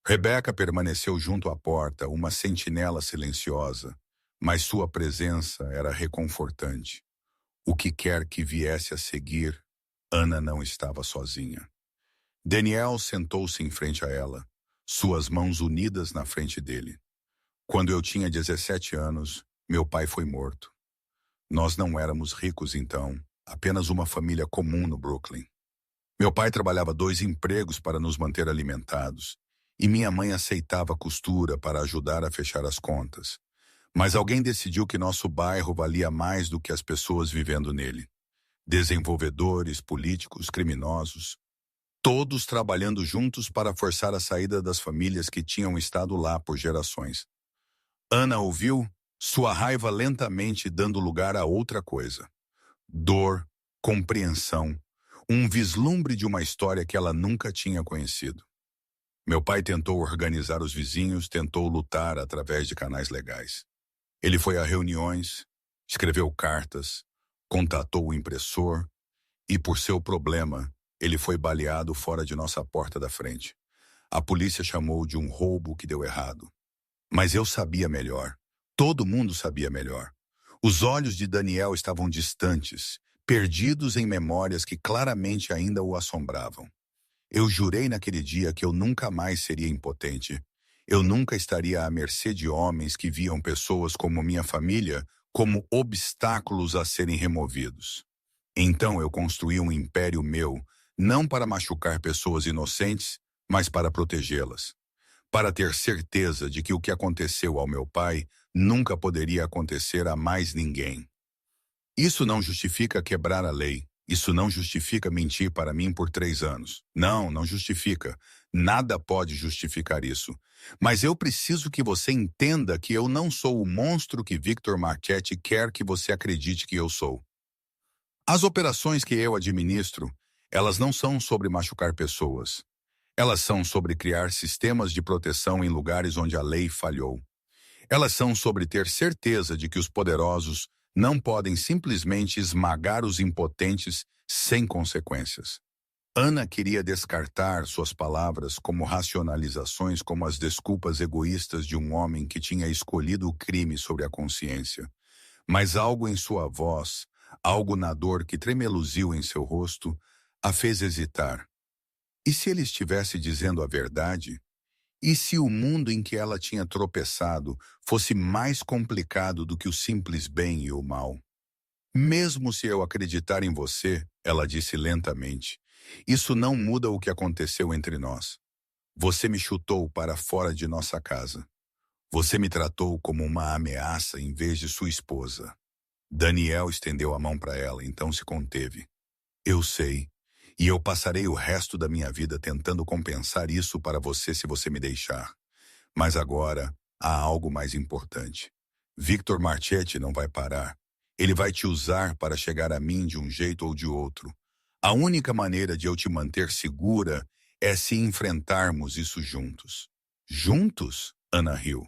Rebecca permaneceu junto à porta, uma sentinela silenciosa, mas sua presença era reconfortante. O que quer que viesse a seguir, Ana não estava sozinha. Daniel sentou-se em frente a ela, suas mãos unidas na frente dele. Quando eu tinha 17 anos, meu pai foi morto. Nós não éramos ricos então, apenas uma família comum no Brooklyn. Meu pai trabalhava 2 empregos para nos manter alimentados, e minha mãe aceitava costura para ajudar a fechar as contas. Mas alguém decidiu que nosso bairro valia mais do que as pessoas vivendo nele. Desenvolvedores, políticos, criminosos, todos trabalhando juntos para forçar a saída das famílias que tinham estado lá por gerações. Ana ouviu sua raiva lentamente dando lugar a outra coisa. Dor, compreensão, um vislumbre de uma história que ela nunca tinha conhecido. Meu pai tentou organizar os vizinhos, tentou lutar através de canais legais. Ele foi a reuniões, escreveu cartas, contatou o impressor e, por seu problema, ele foi baleado fora de nossa porta da frente. A polícia chamou de um roubo que deu errado. Mas eu sabia melhor. Todo mundo sabia melhor. Os olhos de Daniel estavam distantes, perdidos em memórias que claramente ainda o assombravam. Eu jurei naquele dia que eu nunca mais seria impotente. Eu nunca estaria à mercê de homens que viam pessoas como minha família como obstáculos a serem removidos. Então eu construí um império meu, não para machucar pessoas inocentes, mas para protegê-las. Para ter certeza de que o que aconteceu ao meu pai nunca poderia acontecer a mais ninguém. Isso não justifica quebrar a lei. Isso não justifica mentir para mim por 3 anos. Não, não justifica. Nada pode justificar isso. Mas eu preciso que você entenda que eu não sou o monstro que Victor Marchetti quer que você acredite que eu sou. As operações que eu administro, elas não são sobre machucar pessoas. Elas são sobre criar sistemas de proteção em lugares onde a lei falhou. Elas são sobre ter certeza de que os poderosos não podem simplesmente esmagar os impotentes sem consequências. Ana queria descartar suas palavras como racionalizações, como as desculpas egoístas de um homem que tinha escolhido o crime sobre a consciência. Mas algo em sua voz, algo na dor que tremeluziu em seu rosto, a fez hesitar. E se ele estivesse dizendo a verdade? E se o mundo em que ela tinha tropeçado fosse mais complicado do que o simples bem e o mal? Mesmo se eu acreditar em você, ela disse lentamente, isso não muda o que aconteceu entre nós. Você me chutou para fora de nossa casa. Você me tratou como uma ameaça em vez de sua esposa. Daniel estendeu a mão para ela, então se conteve. Eu sei. E eu passarei o resto da minha vida tentando compensar isso para você se você me deixar. Mas agora, há algo mais importante. Victor Marchetti não vai parar. Ele vai te usar para chegar a mim de um jeito ou de outro. A única maneira de eu te manter segura é se enfrentarmos isso juntos. Juntos? Ana riu.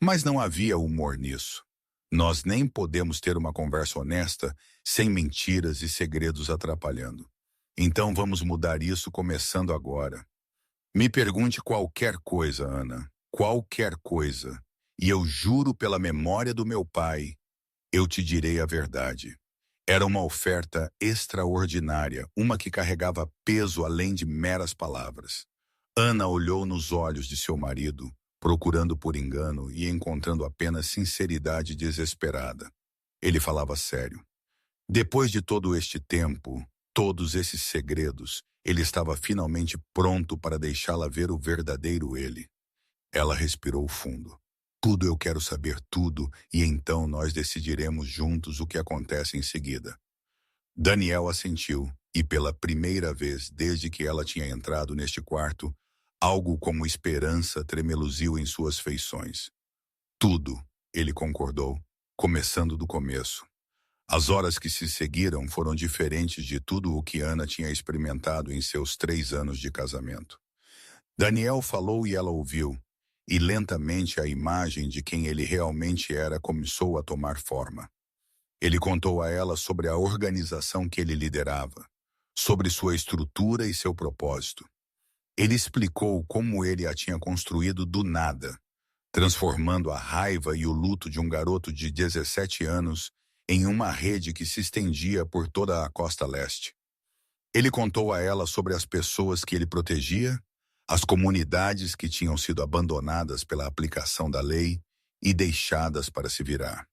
Mas não havia humor nisso. Nós nem podemos ter uma conversa honesta sem mentiras e segredos atrapalhando. Então vamos mudar isso começando agora. Me pergunte qualquer coisa, Ana. Qualquer coisa. E eu juro pela memória do meu pai, eu te direi a verdade. Era uma oferta extraordinária, uma que carregava peso além de meras palavras. Ana olhou nos olhos de seu marido, procurando por engano e encontrando apenas sinceridade desesperada. Ele falava sério. Depois de todo este tempo, todos esses segredos, ele estava finalmente pronto para deixá-la ver o verdadeiro ele. Ela respirou fundo. Tudo eu quero saber tudo, e então nós decidiremos juntos o que acontece em seguida. Daniel assentiu, e pela primeira vez desde que ela tinha entrado neste quarto, algo como esperança tremeluziu em suas feições. Tudo, ele concordou, começando do começo. As horas que se seguiram foram diferentes de tudo o que Ana tinha experimentado em seus 3 anos de casamento. Daniel falou e ela ouviu, e lentamente a imagem de quem ele realmente era começou a tomar forma. Ele contou a ela sobre a organização que ele liderava, sobre sua estrutura e seu propósito. Ele explicou como ele a tinha construído do nada, transformando a raiva e o luto de um garoto de 17 anos em uma rede que se estendia por toda a costa leste. Ele contou a ela sobre as pessoas que ele protegia, as comunidades que tinham sido abandonadas pela aplicação da lei e deixadas para se virar.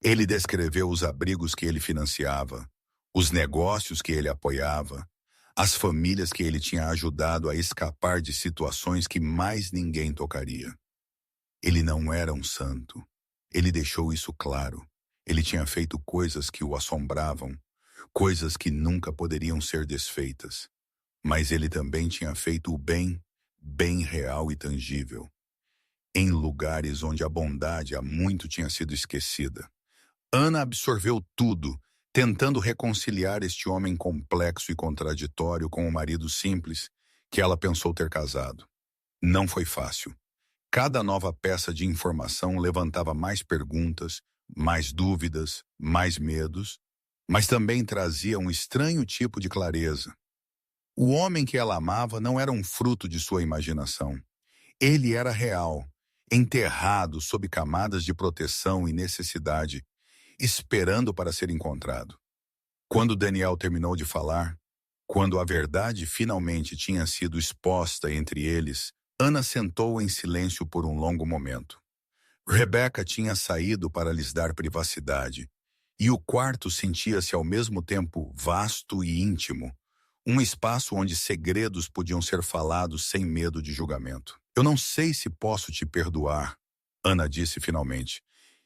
Ele descreveu os abrigos que ele financiava, os negócios que ele apoiava, as famílias que ele tinha ajudado a escapar de situações que mais ninguém tocaria. Ele não era um santo. Ele deixou isso claro. Ele tinha feito coisas que o assombravam, coisas que nunca poderiam ser desfeitas. Mas ele também tinha feito o bem, bem real e tangível, em lugares onde a bondade há muito tinha sido esquecida. Ana absorveu tudo, tentando reconciliar este homem complexo e contraditório com o marido simples que ela pensou ter casado. Não foi fácil. Cada nova peça de informação levantava mais perguntas, mais dúvidas, mais medos, mas também trazia um estranho tipo de clareza. O homem que ela amava não era um fruto de sua imaginação. Ele era real, enterrado sob camadas de proteção e necessidade, esperando para ser encontrado. Quando Daniel terminou de falar, quando a verdade finalmente tinha sido exposta entre eles, Ana sentou em silêncio por um longo momento. Rebecca tinha saído para lhes dar privacidade, e o quarto sentia-se ao mesmo tempo vasto e íntimo, um espaço onde segredos podiam ser falados sem medo de julgamento. Eu não sei se posso te perdoar, Ana disse finalmente.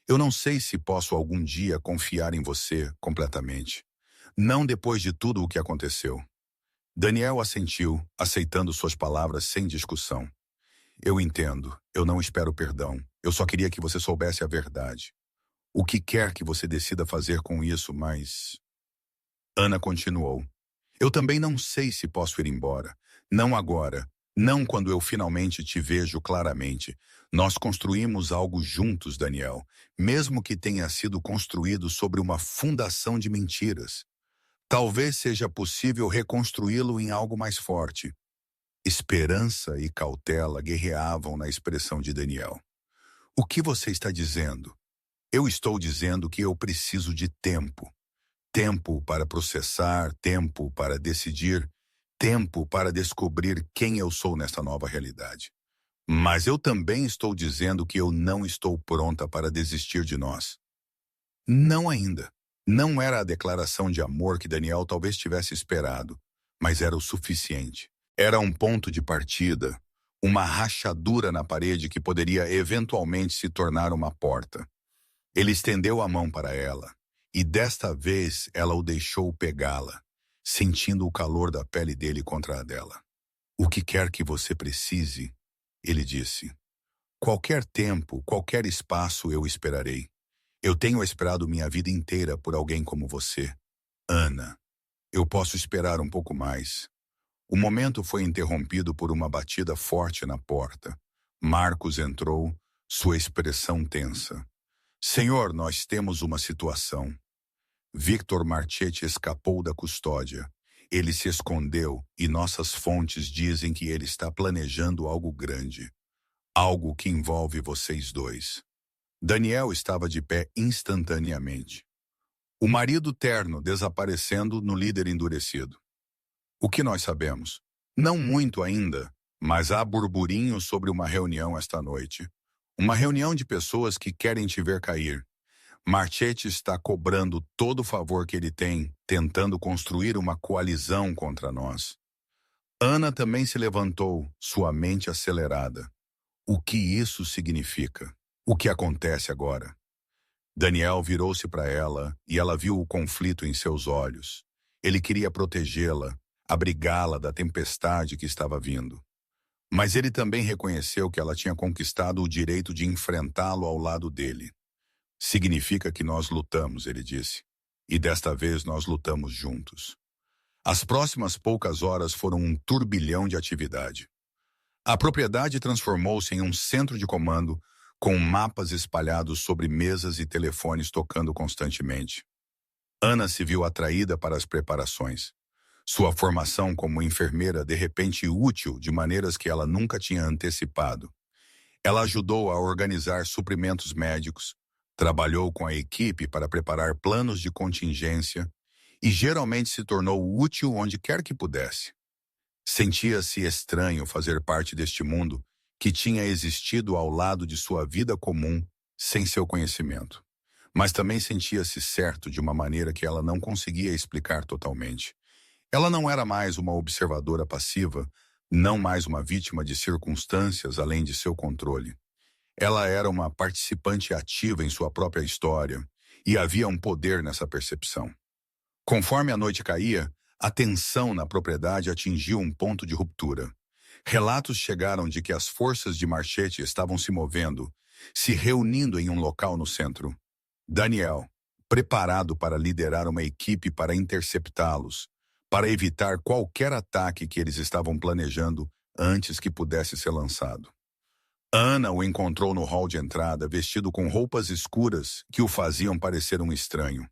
Eu não sei se posso algum dia confiar em você completamente. Não depois de tudo o que aconteceu. Daniel assentiu, aceitando suas palavras sem discussão. Eu entendo, eu não espero perdão. Eu só queria que você soubesse a verdade. O que quer que você decida fazer com isso, mas... Ana continuou. Eu também não sei se posso ir embora. Não agora. Não quando eu finalmente te vejo claramente. Nós construímos algo juntos, Daniel, mesmo que tenha sido construído sobre uma fundação de mentiras. Talvez seja possível reconstruí-lo em algo mais forte. Esperança e cautela guerreavam na expressão de Daniel. O que você está dizendo? Eu estou dizendo que eu preciso de tempo. Tempo para processar, tempo para decidir, tempo para descobrir quem eu sou nesta nova realidade. Mas eu também estou dizendo que eu não estou pronta para desistir de nós. Não ainda. Não era a declaração de amor que Daniel talvez tivesse esperado, mas era o suficiente. Era um ponto de partida, uma rachadura na parede que poderia eventualmente se tornar uma porta. Ele estendeu a mão para ela, e desta vez ela o deixou pegá-la, sentindo o calor da pele dele contra a dela. O que quer que você precise, ele disse. Qualquer tempo, qualquer espaço eu esperarei. Eu tenho esperado minha vida inteira por alguém como você. Ana, eu posso esperar um pouco mais. O momento foi interrompido por uma batida forte na porta. Marcos entrou, sua expressão tensa. Senhor, nós temos uma situação. Victor Marchetti escapou da custódia. Ele se escondeu e nossas fontes dizem que ele está planejando algo grande. Algo que envolve vocês dois. Daniel estava de pé instantaneamente. O marido terno desaparecendo no líder endurecido. O que nós sabemos? Não muito ainda, mas há burburinho sobre uma reunião esta noite. Uma reunião de pessoas que querem te ver cair. Marchetti está cobrando todo o favor que ele tem, tentando construir uma coalizão contra nós. Ana também se levantou, sua mente acelerada. O que isso significa? O que acontece agora? Daniel virou-se para ela e ela viu o conflito em seus olhos. Ele queria protegê-la, abrigá-la da tempestade que estava vindo. Mas ele também reconheceu que ela tinha conquistado o direito de enfrentá-lo ao lado dele. Significa que nós lutamos, ele disse. E desta vez nós lutamos juntos. As próximas poucas horas foram um turbilhão de atividade. A propriedade transformou-se em um centro de comando, com mapas espalhados sobre mesas e telefones tocando constantemente. Ana se viu atraída para as preparações. Sua formação como enfermeira de repente útil de maneiras que ela nunca tinha antecipado. Ela ajudou a organizar suprimentos médicos, trabalhou com a equipe para preparar planos de contingência e geralmente se tornou útil onde quer que pudesse. Sentia-se estranho fazer parte deste mundo que tinha existido ao lado de sua vida comum sem seu conhecimento. Mas também sentia-se certo de uma maneira que ela não conseguia explicar totalmente. Ela não era mais uma observadora passiva, não mais uma vítima de circunstâncias além de seu controle. Ela era uma participante ativa em sua própria história, e havia um poder nessa percepção. Conforme a noite caía, a tensão na propriedade atingiu um ponto de ruptura. Relatos chegaram de que as forças de Marchetti estavam se movendo, se reunindo em um local no centro. Daniel, preparado para liderar uma equipe para interceptá-los, para evitar qualquer ataque que eles estavam planejando antes que pudesse ser lançado. Ana o encontrou no hall de entrada, vestido com roupas escuras que o faziam parecer um estranho.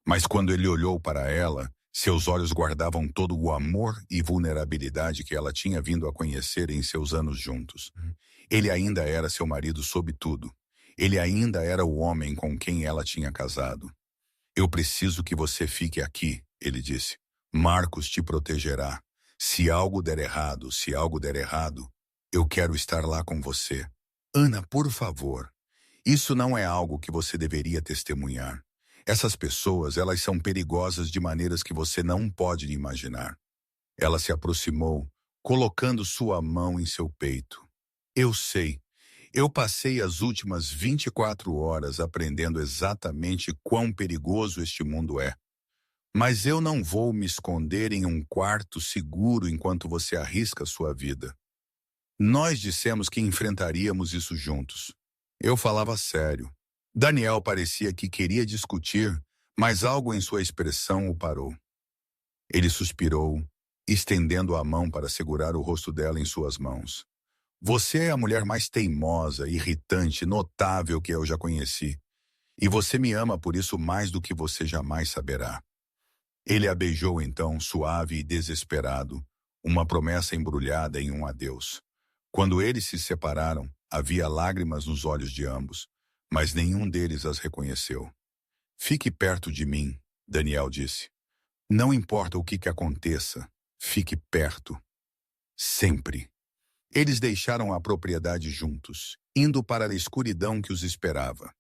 Mas quando ele olhou para ela, seus olhos guardavam todo o amor e vulnerabilidade que ela tinha vindo a conhecer em seus anos juntos. Ele ainda era seu marido sob tudo. Ele ainda era o homem com quem ela tinha casado. Eu preciso que você fique aqui, ele disse. Marcos te protegerá. Se algo der errado, eu quero estar lá com você. Ana, por favor. Isso não é algo que você deveria testemunhar. Essas pessoas, elas são perigosas de maneiras que você não pode imaginar. Ela se aproximou, colocando sua mão em seu peito. Eu sei. Eu passei as últimas 24 horas aprendendo exatamente quão perigoso este mundo é. Mas eu não vou me esconder em um quarto seguro enquanto você arrisca sua vida. Nós dissemos que enfrentaríamos isso juntos. Eu falava sério. Daniel parecia que queria discutir, mas algo em sua expressão o parou. Ele suspirou, estendendo a mão para segurar o rosto dela em suas mãos. Você é a mulher mais teimosa, irritante, notável que eu já conheci. E você me ama por isso mais do que você jamais saberá. Ele a beijou então, suave e desesperado, uma promessa embrulhada em um adeus. Quando eles se separaram, havia lágrimas nos olhos de ambos, mas nenhum deles as reconheceu. Fique perto de mim, Daniel disse. Não importa o que aconteça, fique perto. Sempre. Eles deixaram a propriedade juntos, indo para a escuridão que os esperava.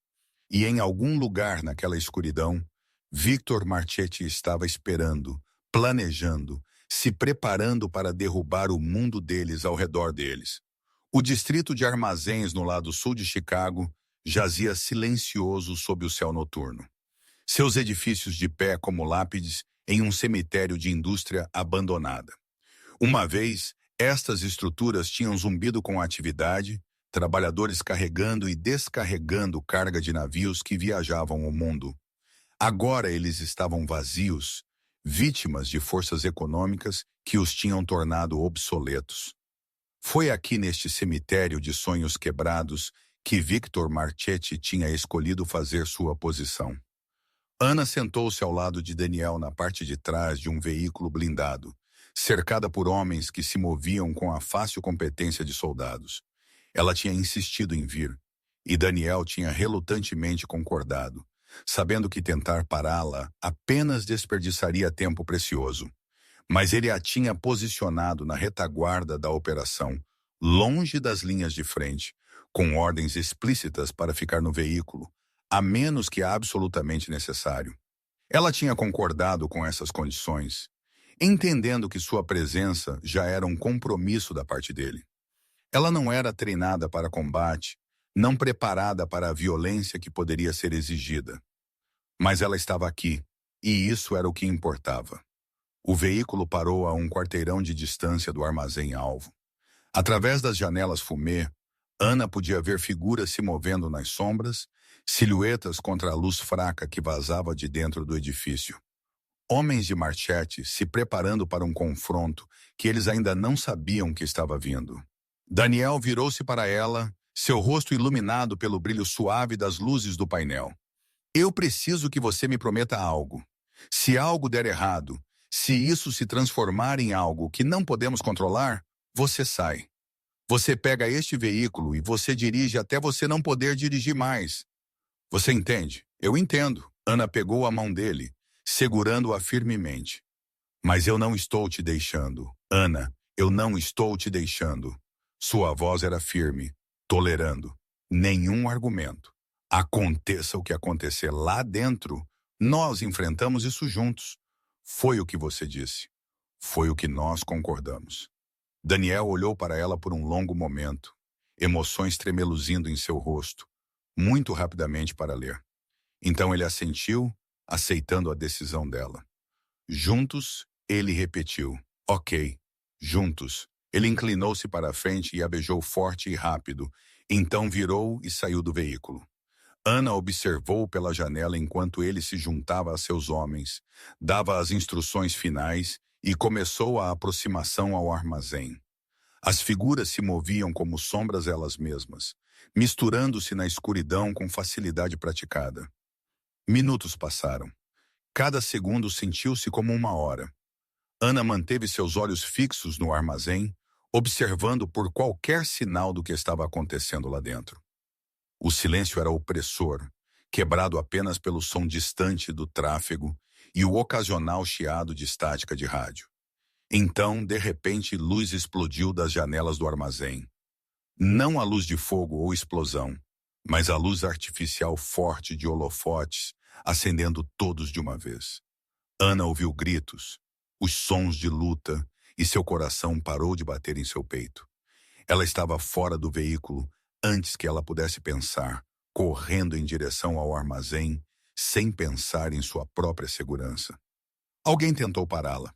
E em algum lugar naquela escuridão, Victor Marchetti estava esperando, planejando, se preparando para derrubar o mundo deles ao redor deles. O distrito de armazéns no lado sul de Chicago jazia silencioso sob o céu noturno. Seus edifícios de pé como lápides em um cemitério de indústria abandonada. Uma vez, estas estruturas tinham zumbido com a atividade, trabalhadores carregando e descarregando carga de navios que viajavam o mundo. Agora eles estavam vazios, vítimas de forças econômicas que os tinham tornado obsoletos. Foi aqui neste cemitério de sonhos quebrados que Victor Marchetti tinha escolhido fazer sua posição. Ana sentou-se ao lado de Daniel na parte de trás de um veículo blindado, cercada por homens que se moviam com a fácil competência de soldados. Ela tinha insistido em vir, e Daniel tinha relutantemente concordado, sabendo que tentar pará-la apenas desperdiçaria tempo precioso. Mas ele a tinha posicionado na retaguarda da operação, longe das linhas de frente, com ordens explícitas para ficar no veículo, a menos que absolutamente necessário. Ela tinha concordado com essas condições, entendendo que sua presença já era um compromisso da parte dele. Ela não era treinada para combate, não preparada para a violência que poderia ser exigida. Mas ela estava aqui, e isso era o que importava. O veículo parou a um quarteirão de distância do armazém-alvo. Através das janelas fumê, Ana podia ver figuras se movendo nas sombras, silhuetas contra a luz fraca que vazava de dentro do edifício. Homens de Marchete se preparando para um confronto que eles ainda não sabiam que estava vindo. Daniel virou-se para ela, seu rosto iluminado pelo brilho suave das luzes do painel. Eu preciso que você me prometa algo. Se algo der errado, se isso se transformar em algo que não podemos controlar, você sai. Você pega este veículo e você dirige até você não poder dirigir mais. Você entende? Eu entendo. Ana pegou a mão dele, segurando-a firmemente. Mas eu não estou te deixando. Ana, eu não estou te deixando. Sua voz era firme, tolerando. Nenhum argumento. Aconteça o que acontecer lá dentro, nós enfrentamos isso juntos. Foi o que você disse. Foi o que nós concordamos. Daniel olhou para ela por um longo momento, emoções tremeluzindo em seu rosto, muito rapidamente para ler. Então ele assentiu, aceitando a decisão dela. Juntos, ele repetiu, ok, juntos. Ele inclinou-se para a frente e a beijou forte e rápido, então virou e saiu do veículo. Ana observou pela janela enquanto ele se juntava a seus homens, dava as instruções finais e começou a aproximação ao armazém. As figuras se moviam como sombras elas mesmas, misturando-se na escuridão com facilidade praticada. Minutos passaram. Cada segundo sentiu-se como uma hora. Ana manteve seus olhos fixos no armazém, observando por qualquer sinal do que estava acontecendo lá dentro. O silêncio era opressor, quebrado apenas pelo som distante do tráfego e o ocasional chiado de estática de rádio. Então, de repente, luz explodiu das janelas do armazém. Não a luz de fogo ou explosão, mas a luz artificial forte de holofotes, acendendo todos de uma vez. Ana ouviu gritos, os sons de luta, e seu coração parou de bater em seu peito. Ela estava fora do veículo antes que ela pudesse pensar, correndo em direção ao armazém, sem pensar em sua própria segurança. Alguém tentou pará-la.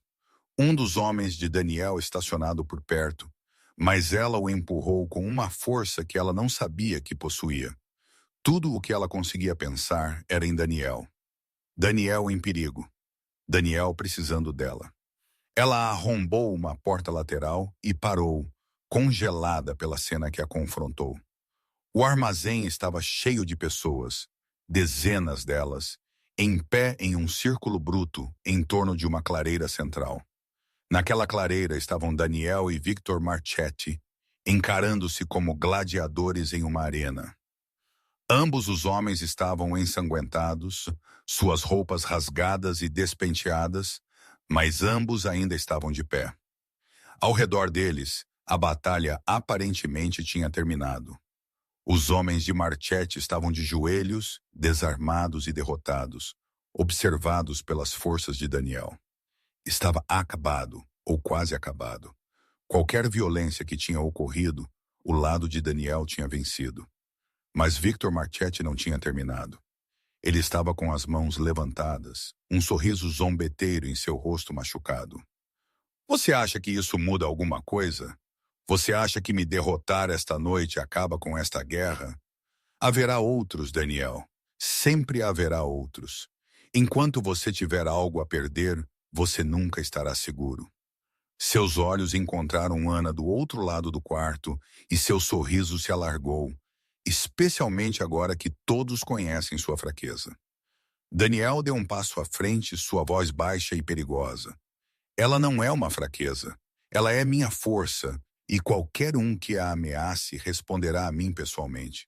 Um dos homens de Daniel estacionado por perto, mas ela o empurrou com uma força que ela não sabia que possuía. Tudo o que ela conseguia pensar era em Daniel. Daniel em perigo. Daniel precisando dela. Ela arrombou uma porta lateral e parou, congelada pela cena que a confrontou. O armazém estava cheio de pessoas, dezenas delas, em pé em um círculo bruto em torno de uma clareira central. Naquela clareira estavam Daniel e Victor Marchetti, encarando-se como gladiadores em uma arena. Ambos os homens estavam ensanguentados, suas roupas rasgadas e despenteadas, mas ambos ainda estavam de pé. Ao redor deles, a batalha aparentemente tinha terminado. Os homens de Marchetti estavam de joelhos, desarmados e derrotados, observados pelas forças de Daniel. Estava acabado, ou quase acabado. Qualquer violência que tinha ocorrido, o lado de Daniel tinha vencido. Mas Victor Marchetti não tinha terminado. Ele estava com as mãos levantadas, um sorriso zombeteiro em seu rosto machucado. Você acha que isso muda alguma coisa? Você acha que me derrotar esta noite acaba com esta guerra? Haverá outros, Daniel. Sempre haverá outros. Enquanto você tiver algo a perder, você nunca estará seguro. Seus olhos encontraram Ana do outro lado do quarto e seu sorriso se alargou, especialmente agora que todos conhecem sua fraqueza. Daniel deu um passo à frente, sua voz baixa e perigosa. Ela não é uma fraqueza. Ela é minha força, e qualquer um que a ameace responderá a mim pessoalmente.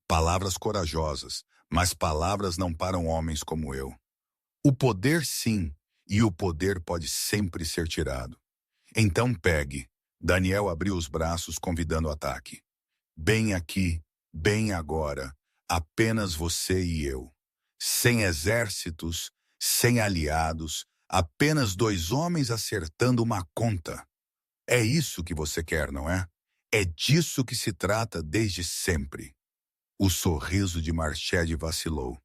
Palavras corajosas, mas palavras não param homens como eu. O poder sim, e o poder pode sempre ser tirado. Então pegue. Daniel abriu os braços convidando o ataque. Bem aqui, bem agora. apenas você e eu. Sem exércitos, sem aliados, apenas dois homens acertando uma conta. É isso que você quer, não é? É disso que se trata desde sempre. O sorriso de Marched vacilou,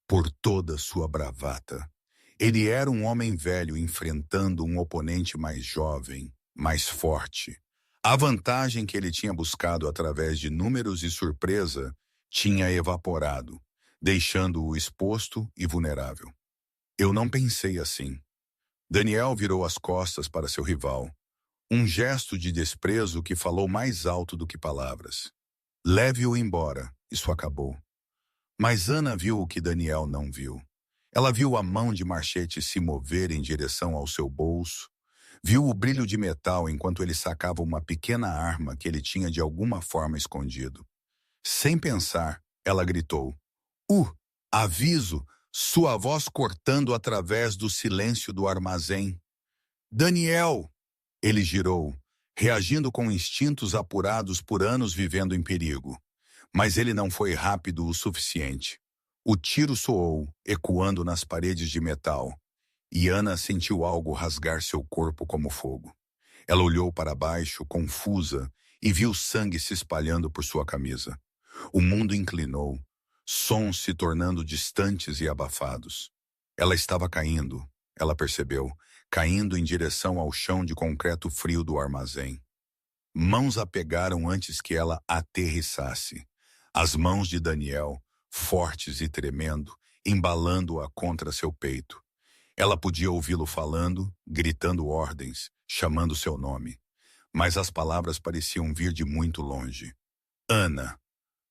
por toda sua bravata. Ele era um homem velho enfrentando um oponente mais jovem, mais forte. A vantagem que ele tinha buscado através de números e surpresa tinha evaporado, deixando-o exposto e vulnerável. Eu não pensei assim. Daniel virou as costas para seu rival. Um gesto de desprezo que falou mais alto do que palavras. Leve-o embora, isso acabou. Mas Ana viu o que Daniel não viu. Ela viu a mão de Marchete se mover em direção ao seu bolso, viu o brilho de metal enquanto ele sacava uma pequena arma que ele tinha de alguma forma escondido. Sem pensar, ela gritou: aviso! Sua voz cortando através do silêncio do armazém. Daniel! Ele girou, reagindo com instintos apurados por anos vivendo em perigo. Mas ele não foi rápido o suficiente. O tiro soou, ecoando nas paredes de metal, e Ana sentiu algo rasgar seu corpo como fogo. Ela olhou para baixo, confusa, e viu sangue se espalhando por sua camisa. O mundo inclinou, sons se tornando distantes e abafados. Ela estava caindo, ela percebeu, caindo em direção ao chão de concreto frio do armazém. Mãos a pegaram antes que ela aterrissasse. As mãos de Daniel, fortes e tremendo, embalando-a contra seu peito. Ela podia ouvi-lo falando, gritando ordens, chamando seu nome. Mas as palavras pareciam vir de muito longe. Ana,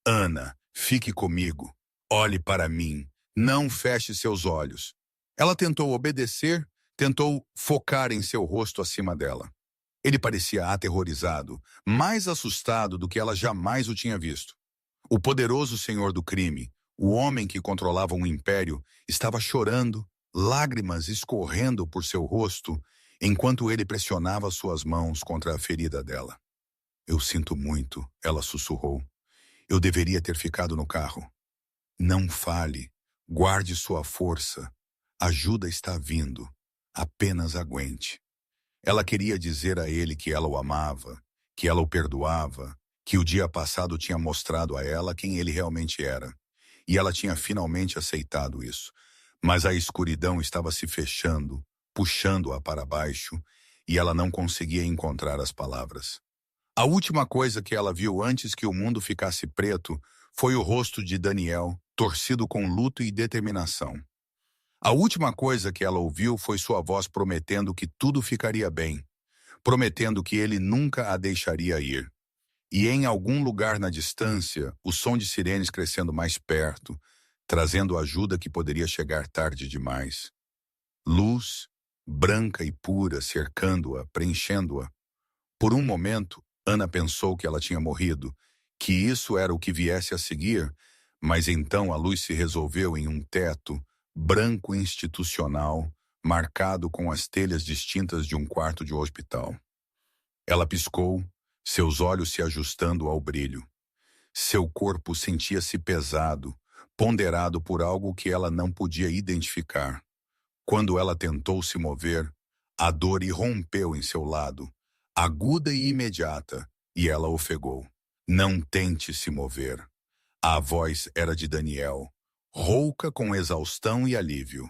Ana, fique comigo. Olhe para mim. Não feche seus olhos. Ela tentou obedecer, tentou focar em seu rosto acima dela. Ele parecia aterrorizado, mais assustado do que ela jamais o tinha visto. O poderoso senhor do crime, o homem que controlava um império, estava chorando, lágrimas escorrendo por seu rosto, enquanto ele pressionava suas mãos contra a ferida dela. Eu sinto muito, ela sussurrou. Eu deveria ter ficado no carro. Não fale, guarde sua força. A ajuda está vindo. Apenas aguente. Ela queria dizer a ele que ela o amava, que ela o perdoava, que o dia passado tinha mostrado a ela quem ele realmente era. E ela tinha finalmente aceitado isso. Mas a escuridão estava se fechando, puxando-a para baixo, e ela não conseguia encontrar as palavras. A última coisa que ela viu antes que o mundo ficasse preto foi o rosto de Daniel, torcido com luto e determinação. A última coisa que ela ouviu foi sua voz prometendo que tudo ficaria bem, prometendo que ele nunca a deixaria ir. E em algum lugar na distância, o som de sirenes crescendo mais perto, trazendo ajuda que poderia chegar tarde demais. Luz, branca e pura, cercando-a, preenchendo-a. Por um momento, Ana pensou que ela tinha morrido, que isso era o que viesse a seguir, mas então a luz se resolveu em um teto, branco institucional, marcado com as telhas distintas de um quarto de hospital. Ela piscou, seus olhos se ajustando ao brilho. Seu corpo sentia-se pesado, ponderado por algo que ela não podia identificar. Quando ela tentou se mover, a dor irrompeu em seu lado, aguda e imediata, e ela ofegou. Não tente se mover. A voz era de Daniel, rouca com exaustão e alívio.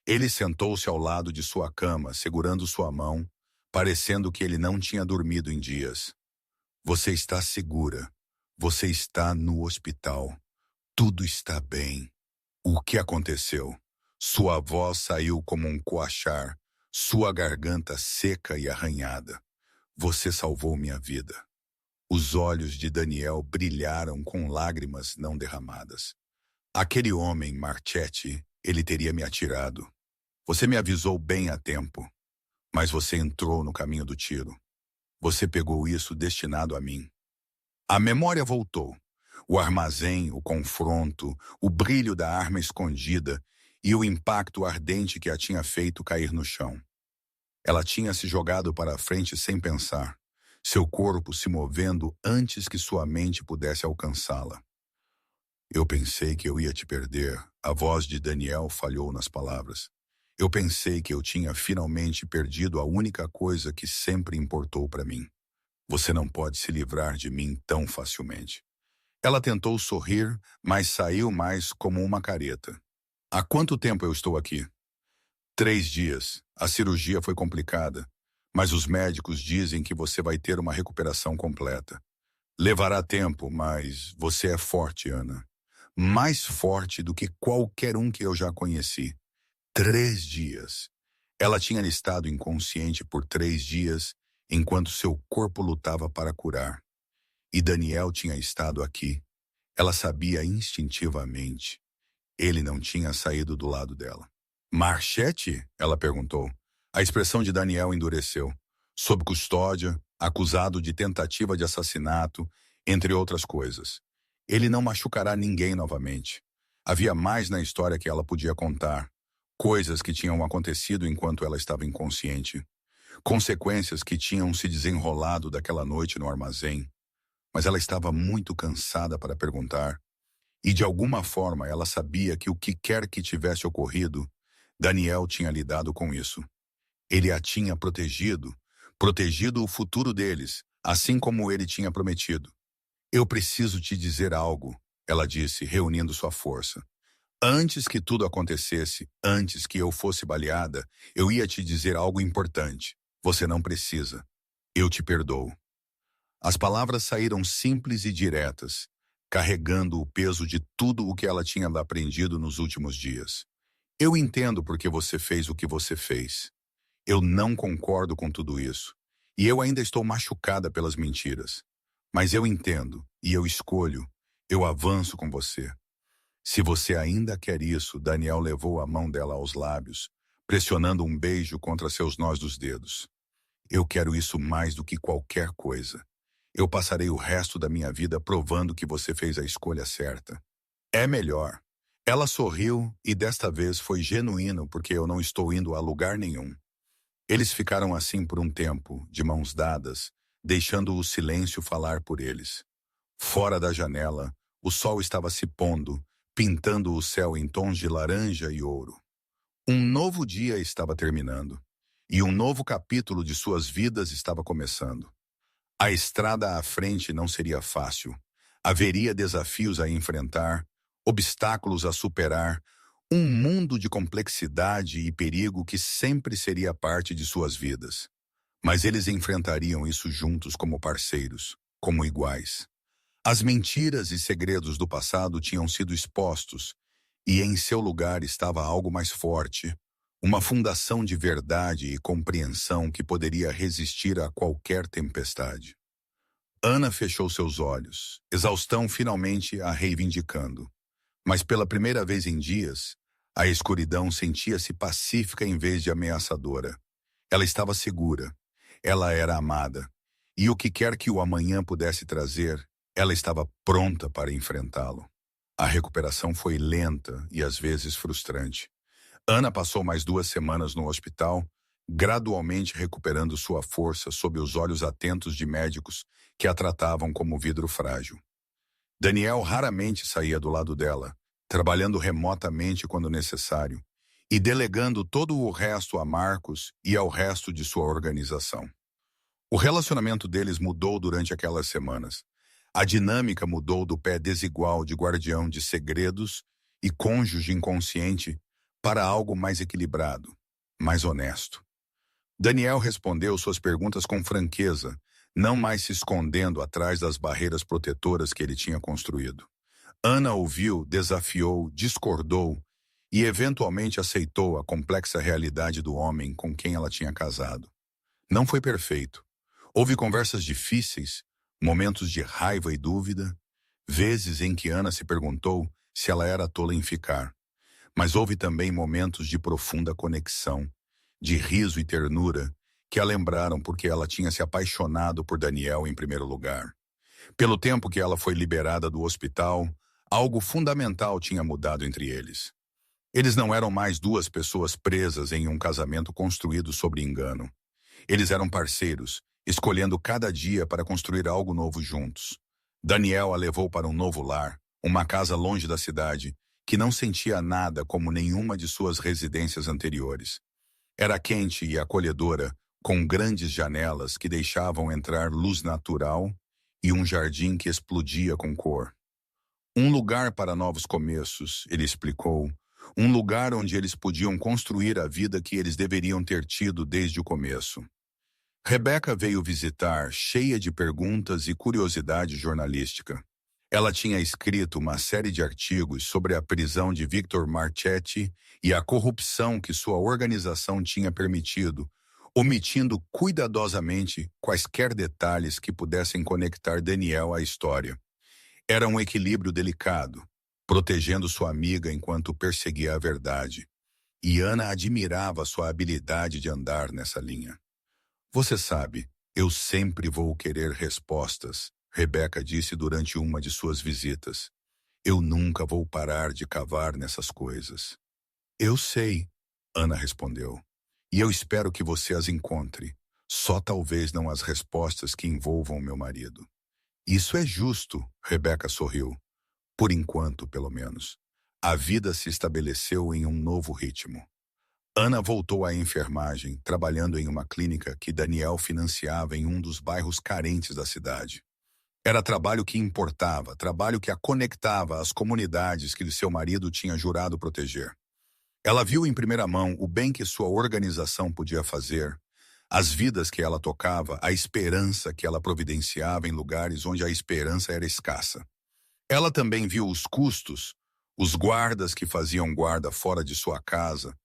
Ele sentou-se ao lado de sua cama, segurando sua mão, parecendo que ele não tinha dormido em dias. Você está segura. Você está no hospital. Tudo está bem. O que aconteceu? Sua voz saiu como um coachar, sua garganta seca e arranhada. Você salvou minha vida. Os olhos de Daniel brilharam com lágrimas não derramadas. Aquele homem, Marchetti, ele teria me atirado. Você me avisou bem a tempo, mas você entrou no caminho do tiro. Você pegou isso destinado a mim. A memória voltou. O armazém, o confronto, o brilho da arma escondida e o impacto ardente que a tinha feito cair no chão. Ela tinha se jogado para a frente sem pensar, seu corpo se movendo antes que sua mente pudesse alcançá-la. Eu pensei que eu ia te perder. A voz de Daniel falhou nas palavras. Eu pensei que eu tinha finalmente perdido a única coisa que sempre importou para mim. Você não pode se livrar de mim tão facilmente. Ela tentou sorrir, mas saiu mais como uma careta. Há quanto tempo eu estou aqui? 3 dias. A cirurgia foi complicada, mas os médicos dizem que você vai ter uma recuperação completa. Levará tempo, mas você é forte, Ana. Mais forte do que qualquer um que eu já conheci. 3 dias. Ela tinha estado inconsciente por 3 dias, enquanto seu corpo lutava para curar. E Daniel tinha estado aqui. Ela sabia instintivamente. Ele não tinha saído do lado dela. Marchete? Ela perguntou. A expressão de Daniel endureceu. Sob custódia, acusado de tentativa de assassinato, entre outras coisas. Ele não machucará ninguém novamente. Havia mais na história que ela podia contar. Coisas que tinham acontecido enquanto ela estava inconsciente. Consequências que tinham se desenrolado daquela noite no armazém. Mas ela estava muito cansada para perguntar. E de alguma forma ela sabia que o que quer que tivesse ocorrido, Daniel tinha lidado com isso. Ele a tinha protegido o futuro deles, assim como ele tinha prometido. Eu preciso te dizer algo, ela disse, reunindo sua força. Antes que tudo acontecesse, antes que eu fosse baleada, eu ia te dizer algo importante. Você não precisa. Eu te perdoo. As palavras saíram simples e diretas, carregando o peso de tudo o que ela tinha aprendido nos últimos dias. Eu entendo porque você fez o que você fez. Eu não concordo com tudo isso. E eu ainda estou machucada pelas mentiras. Mas eu entendo, e eu escolho, eu avanço com você. Se você ainda quer isso, Daniel levou a mão dela aos lábios, pressionando um beijo contra seus nós dos dedos. Eu quero isso mais do que qualquer coisa. Eu passarei o resto da minha vida provando que você fez a escolha certa. É melhor. Ela sorriu e desta vez foi genuíno porque eu não estou indo a lugar nenhum. Eles ficaram assim por um tempo, de mãos dadas, deixando o silêncio falar por eles. Fora da janela, o sol estava se pondo, pintando o céu em tons de laranja e ouro. Um novo dia estava terminando, e um novo capítulo de suas vidas estava começando. A estrada à frente não seria fácil. Haveria desafios a enfrentar, obstáculos a superar, um mundo de complexidade e perigo que sempre seria parte de suas vidas. Mas eles enfrentariam isso juntos como parceiros, como iguais. As mentiras e segredos do passado tinham sido expostos, e em seu lugar estava algo mais forte, uma fundação de verdade e compreensão que poderia resistir a qualquer tempestade. Ana fechou seus olhos, exaustão finalmente a reivindicando. Mas pela primeira vez em dias, a escuridão sentia-se pacífica em vez de ameaçadora. Ela estava segura, ela era amada, e o que quer que o amanhã pudesse trazer, ela estava pronta para enfrentá-lo. A recuperação foi lenta e às vezes frustrante. Ana passou mais 2 semanas no hospital, gradualmente recuperando sua força sob os olhos atentos de médicos que a tratavam como vidro frágil. Daniel raramente saía do lado dela, trabalhando remotamente quando necessário, e delegando todo o resto a Marcos e ao resto de sua organização. O relacionamento deles mudou durante aquelas semanas. A dinâmica mudou do pé desigual de guardião de segredos e cônjuge inconsciente para algo mais equilibrado, mais honesto. Daniel respondeu suas perguntas com franqueza, não mais se escondendo atrás das barreiras protetoras que ele tinha construído. Ana ouviu, desafiou, discordou e eventualmente aceitou a complexa realidade do homem com quem ela tinha casado. Não foi perfeito. Houve conversas difíceis, momentos de raiva e dúvida, vezes em que Ana se perguntou se ela era tola em ficar. Mas houve também momentos de profunda conexão, de riso e ternura, que a lembraram porque ela tinha se apaixonado por Daniel em primeiro lugar. Pelo tempo que ela foi liberada do hospital, algo fundamental tinha mudado entre eles. Eles não eram mais 2 pessoas presas em um casamento construído sobre engano. Eles eram parceiros, escolhendo cada dia para construir algo novo juntos. Daniel a levou para um novo lar, Uma casa longe da cidade, que não sentia nada como nenhuma de suas residências anteriores. Era quente e acolhedora, com grandes janelas que deixavam entrar luz natural e um jardim que explodia com cor. Um lugar para novos começos, ele explicou. Um lugar onde eles podiam construir a vida que eles deveriam ter tido desde o começo. Rebecca veio visitar, cheia de perguntas e curiosidade jornalística. Ela tinha escrito uma série de artigos sobre a prisão de Victor Marchetti e a corrupção que sua organização tinha permitido, omitindo cuidadosamente quaisquer detalhes que pudessem conectar Daniel à história. Era um equilíbrio delicado, protegendo sua amiga enquanto perseguia a verdade. E Ana admirava sua habilidade de andar nessa linha. Você sabe, eu sempre vou querer respostas, Rebecca disse durante uma de suas visitas. Eu nunca vou parar de cavar nessas coisas. Eu sei, Ana respondeu. E eu espero que você as encontre. Só talvez não as respostas que envolvam meu marido. Isso é justo, Rebecca sorriu. Por enquanto, pelo menos. A vida se estabeleceu em um novo ritmo. Ana voltou à enfermagem, trabalhando em uma clínica que Daniel financiava em um dos bairros carentes da cidade. Era trabalho que importava, trabalho que a conectava às comunidades que seu marido tinha jurado proteger. Ela viu em primeira mão o bem que sua organização podia fazer, as vidas que ela tocava, a esperança que ela providenciava em lugares onde a esperança era escassa. Ela também viu os custos, os guardas que faziam guarda fora de sua casa,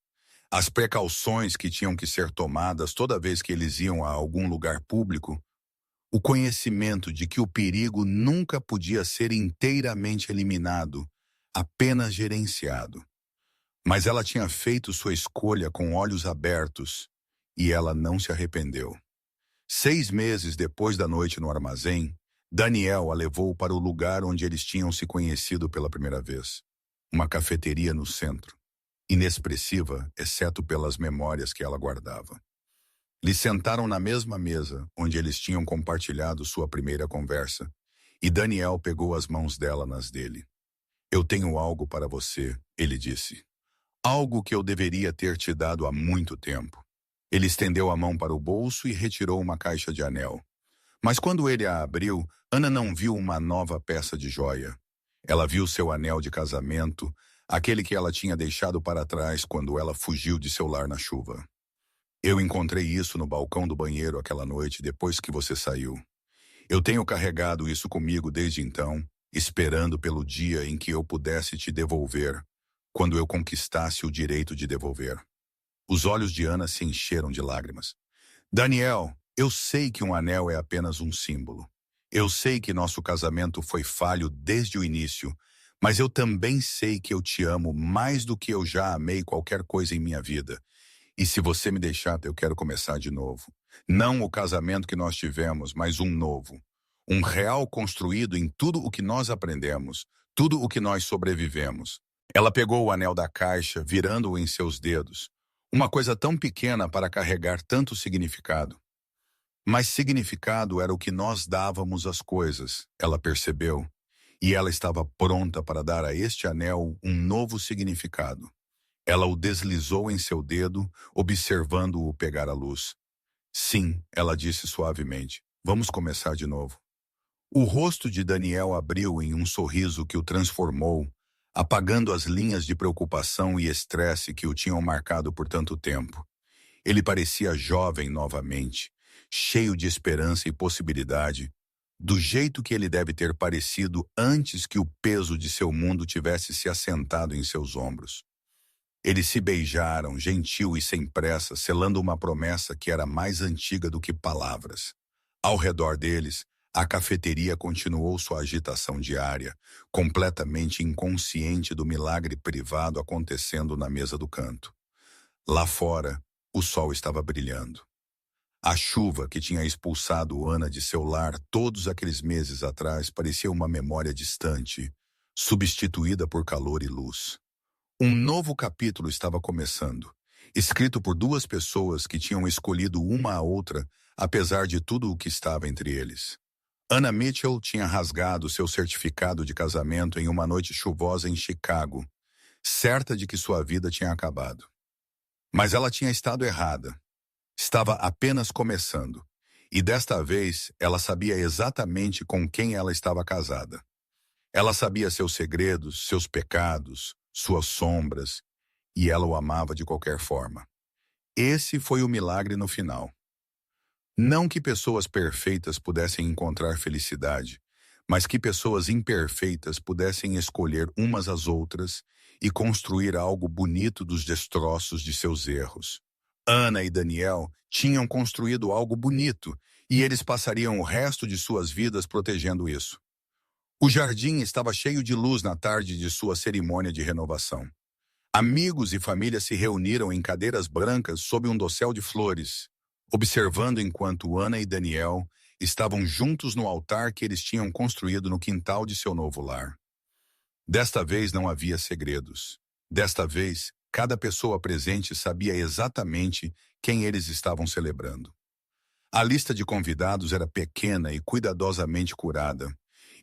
as precauções que tinham que ser tomadas toda vez que eles iam a algum lugar público, o conhecimento de que o perigo nunca podia ser inteiramente eliminado, apenas gerenciado. Mas ela tinha feito sua escolha com olhos abertos e ela não se arrependeu. 6 meses depois da noite no armazém, Daniel a levou para o lugar onde eles tinham se conhecido pela primeira vez. Uma cafeteria no centro, inexpressiva, exceto pelas memórias que ela guardava. Eles sentaram na mesma mesa onde eles tinham compartilhado sua primeira conversa, e Daniel pegou as mãos dela nas dele. Eu tenho algo para você, ele disse. Algo que eu deveria ter te dado há muito tempo. Ele estendeu a mão para o bolso e retirou uma caixa de anel. Mas quando ele a abriu, Ana não viu uma nova peça de joia. Ela viu seu anel de casamento, aquele que ela tinha deixado para trás quando ela fugiu de seu lar na chuva. Eu encontrei isso no balcão do banheiro aquela noite depois que você saiu. Eu tenho carregado isso comigo desde então, esperando pelo dia em que eu pudesse te devolver, quando eu conquistasse o direito de devolver. Os olhos de Ana se encheram de lágrimas. Daniel, eu sei que um anel é apenas um símbolo. Eu sei que nosso casamento foi falho desde o início, mas eu também sei que eu te amo mais do que eu já amei qualquer coisa em minha vida. E se você me deixar, eu quero começar de novo. Não o casamento que nós tivemos, mas um novo. Um real construído em tudo o que nós aprendemos, tudo o que nós sobrevivemos. Ela pegou o anel da caixa, virando-o em seus dedos. Uma coisa tão pequena para carregar tanto significado. Mas significado era o que nós dávamos às coisas, ela percebeu. E ela estava pronta para dar a este anel um novo significado. Ela o deslizou em seu dedo, observando-o pegar a luz. Sim, ela disse suavemente. Vamos começar de novo. O rosto de Daniel abriu em um sorriso que o transformou, apagando as linhas de preocupação e estresse que o tinham marcado por tanto tempo. Ele parecia jovem novamente, cheio de esperança e possibilidade, do jeito que ele deve ter parecido antes que o peso de seu mundo tivesse se assentado em seus ombros. Eles se beijaram, gentil e sem pressa, selando uma promessa que era mais antiga do que palavras. Ao redor deles, a cafeteria continuou sua agitação diária, completamente inconsciente do milagre privado acontecendo na mesa do canto. Lá fora, o sol estava brilhando. A chuva que tinha expulsado Ana de seu lar todos aqueles meses atrás parecia uma memória distante, substituída por calor e luz. Um novo capítulo estava começando, escrito por 2 pessoas que tinham escolhido uma a outra, apesar de tudo o que estava entre eles. Anna Mitchell tinha rasgado seu certificado de casamento em uma noite chuvosa em Chicago, certa de que sua vida tinha acabado. Mas ela tinha estado errada. Estava apenas começando. E desta vez, ela sabia exatamente com quem ela estava casada. Ela sabia seus segredos, seus pecados, suas sombras, e ela o amava de qualquer forma. Esse foi o milagre no final. Não que pessoas perfeitas pudessem encontrar felicidade, mas que pessoas imperfeitas pudessem escolher umas às outras e construir algo bonito dos destroços de seus erros. Ana e Daniel tinham construído algo bonito e eles passariam o resto de suas vidas protegendo isso. O jardim estava cheio de luz na tarde de sua cerimônia de renovação. Amigos e família se reuniram em cadeiras brancas sob um dossel de flores, observando enquanto Ana e Daniel estavam juntos no altar que eles tinham construído no quintal de seu novo lar. Desta vez não havia segredos. Desta vez, cada pessoa presente sabia exatamente quem eles estavam celebrando. A lista de convidados era pequena e cuidadosamente curada,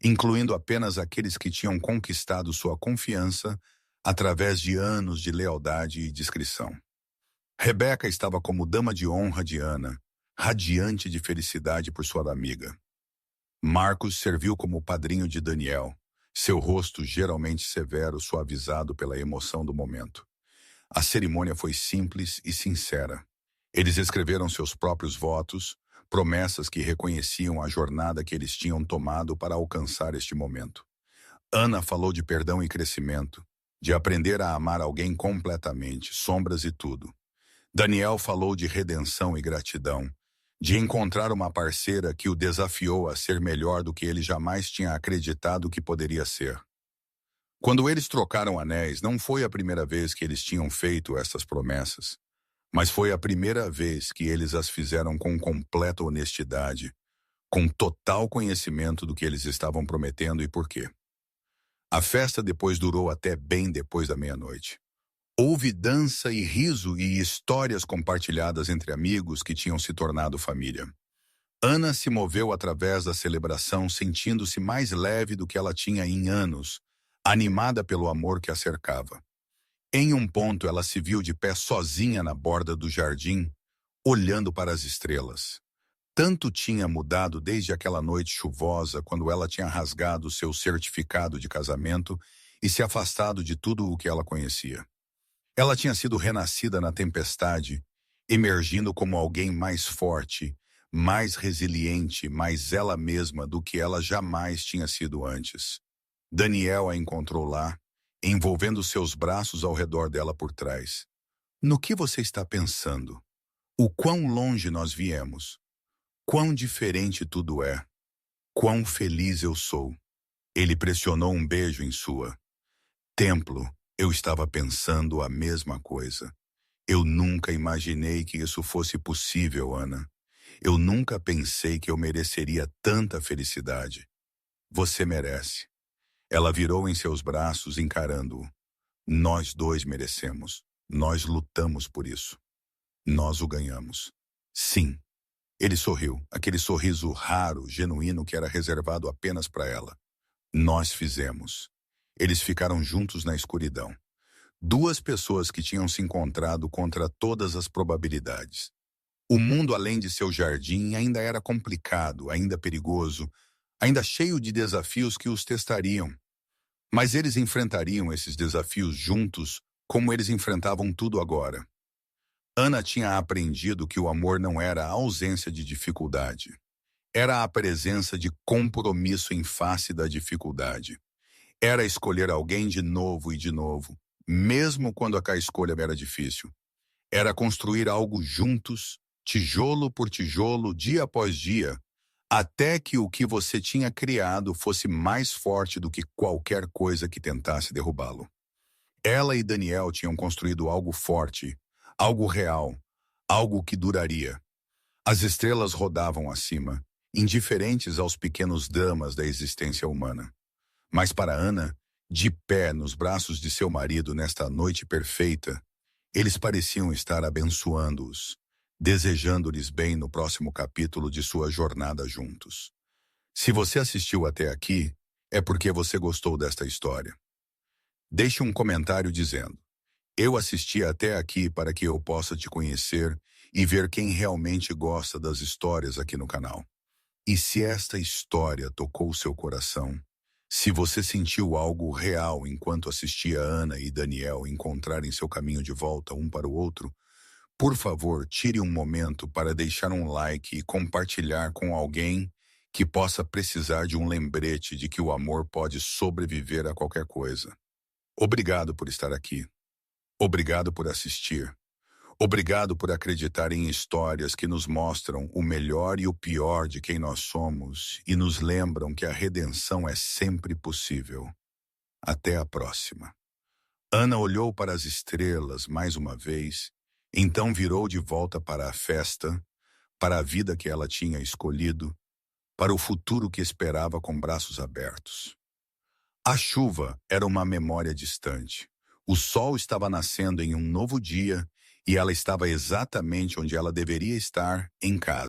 incluindo apenas aqueles que tinham conquistado sua confiança através de anos de lealdade e discrição. Rebeca estava como dama de honra de Ana, radiante de felicidade por sua amiga. Marcos serviu como padrinho de Daniel, seu rosto geralmente severo suavizado pela emoção do momento. A cerimônia foi simples e sincera. Eles escreveram seus próprios votos, promessas que reconheciam a jornada que eles tinham tomado para alcançar este momento. Ana falou de perdão e crescimento, de aprender a amar alguém completamente, sombras e tudo. Daniel falou de redenção e gratidão, de encontrar uma parceira que o desafiou a ser melhor do que ele jamais tinha acreditado que poderia ser. Quando eles trocaram anéis, não foi a primeira vez que eles tinham feito essas promessas, mas foi a primeira vez que eles as fizeram com completa honestidade, com total conhecimento do que eles estavam prometendo e por quê. A festa depois durou até bem depois da meia-noite. Houve dança e riso e histórias compartilhadas entre amigos que tinham se tornado família. Ana se moveu através da celebração sentindo-se mais leve do que ela tinha em anos, animada pelo amor que a cercava. Em um ponto ela se viu de pé sozinha na borda do jardim, olhando para as estrelas. Tanto tinha mudado desde aquela noite chuvosa quando ela tinha rasgado seu certificado de casamento e se afastado de tudo o que ela conhecia. Ela tinha sido renascida na tempestade, emergindo como alguém mais forte, mais resiliente, mais ela mesma do que ela jamais tinha sido antes. Daniel a encontrou lá, envolvendo seus braços ao redor dela por trás. No que você está pensando? O quão longe nós viemos? Quão diferente tudo é? Quão feliz eu sou? Ele pressionou um beijo em sua. Templo. Eu estava pensando a mesma coisa. Eu nunca imaginei que isso fosse possível, Ana. Eu nunca pensei que eu mereceria tanta felicidade. Você merece. Ela virou em seus braços, encarando-o. Nós dois merecemos. Nós lutamos por isso. Nós o ganhamos. Sim. Ele sorriu, aquele sorriso raro, genuíno que era reservado apenas para ela. Nós fizemos. Eles ficaram juntos na escuridão. Duas pessoas que tinham se encontrado contra todas as probabilidades. O mundo além de seu jardim ainda era complicado, ainda perigoso, ainda cheio de desafios que os testariam. Mas eles enfrentariam esses desafios juntos como eles enfrentavam tudo agora. Ana tinha aprendido que o amor não era a ausência de dificuldade. Era a presença de compromisso em face da dificuldade. Era escolher alguém de novo e de novo, mesmo quando a escolha era difícil. Era construir algo juntos, tijolo por tijolo, dia após dia, até que o que você tinha criado fosse mais forte do que qualquer coisa que tentasse derrubá-lo. Ela e Daniel tinham construído algo forte, algo real, algo que duraria. As estrelas rodavam acima, indiferentes aos pequenos dramas da existência humana. Mas para Ana, de pé nos braços de seu marido nesta noite perfeita, eles pareciam estar abençoando-os, desejando-lhes bem no próximo capítulo de sua jornada juntos. Se você assistiu até aqui, é porque você gostou desta história. Deixe um comentário dizendo: eu assisti até aqui para que eu possa te conhecer e ver quem realmente gosta das histórias aqui no canal. E se esta história tocou seu coração, se você sentiu algo real enquanto assistia Ana e Daniel encontrarem seu caminho de volta um para o outro, por favor, tire um momento para deixar um like e compartilhar com alguém que possa precisar de um lembrete de que o amor pode sobreviver a qualquer coisa. Obrigado por estar aqui. Obrigado por assistir. Obrigado por acreditar em histórias que nos mostram o melhor e o pior de quem nós somos e nos lembram que a redenção é sempre possível. Até a próxima. Ana olhou para as estrelas mais uma vez, então virou de volta para a festa, para a vida que ela tinha escolhido, para o futuro que esperava com braços abertos. A chuva era uma memória distante. O sol estava nascendo em um novo dia e ela estava exatamente onde ela deveria estar, em casa.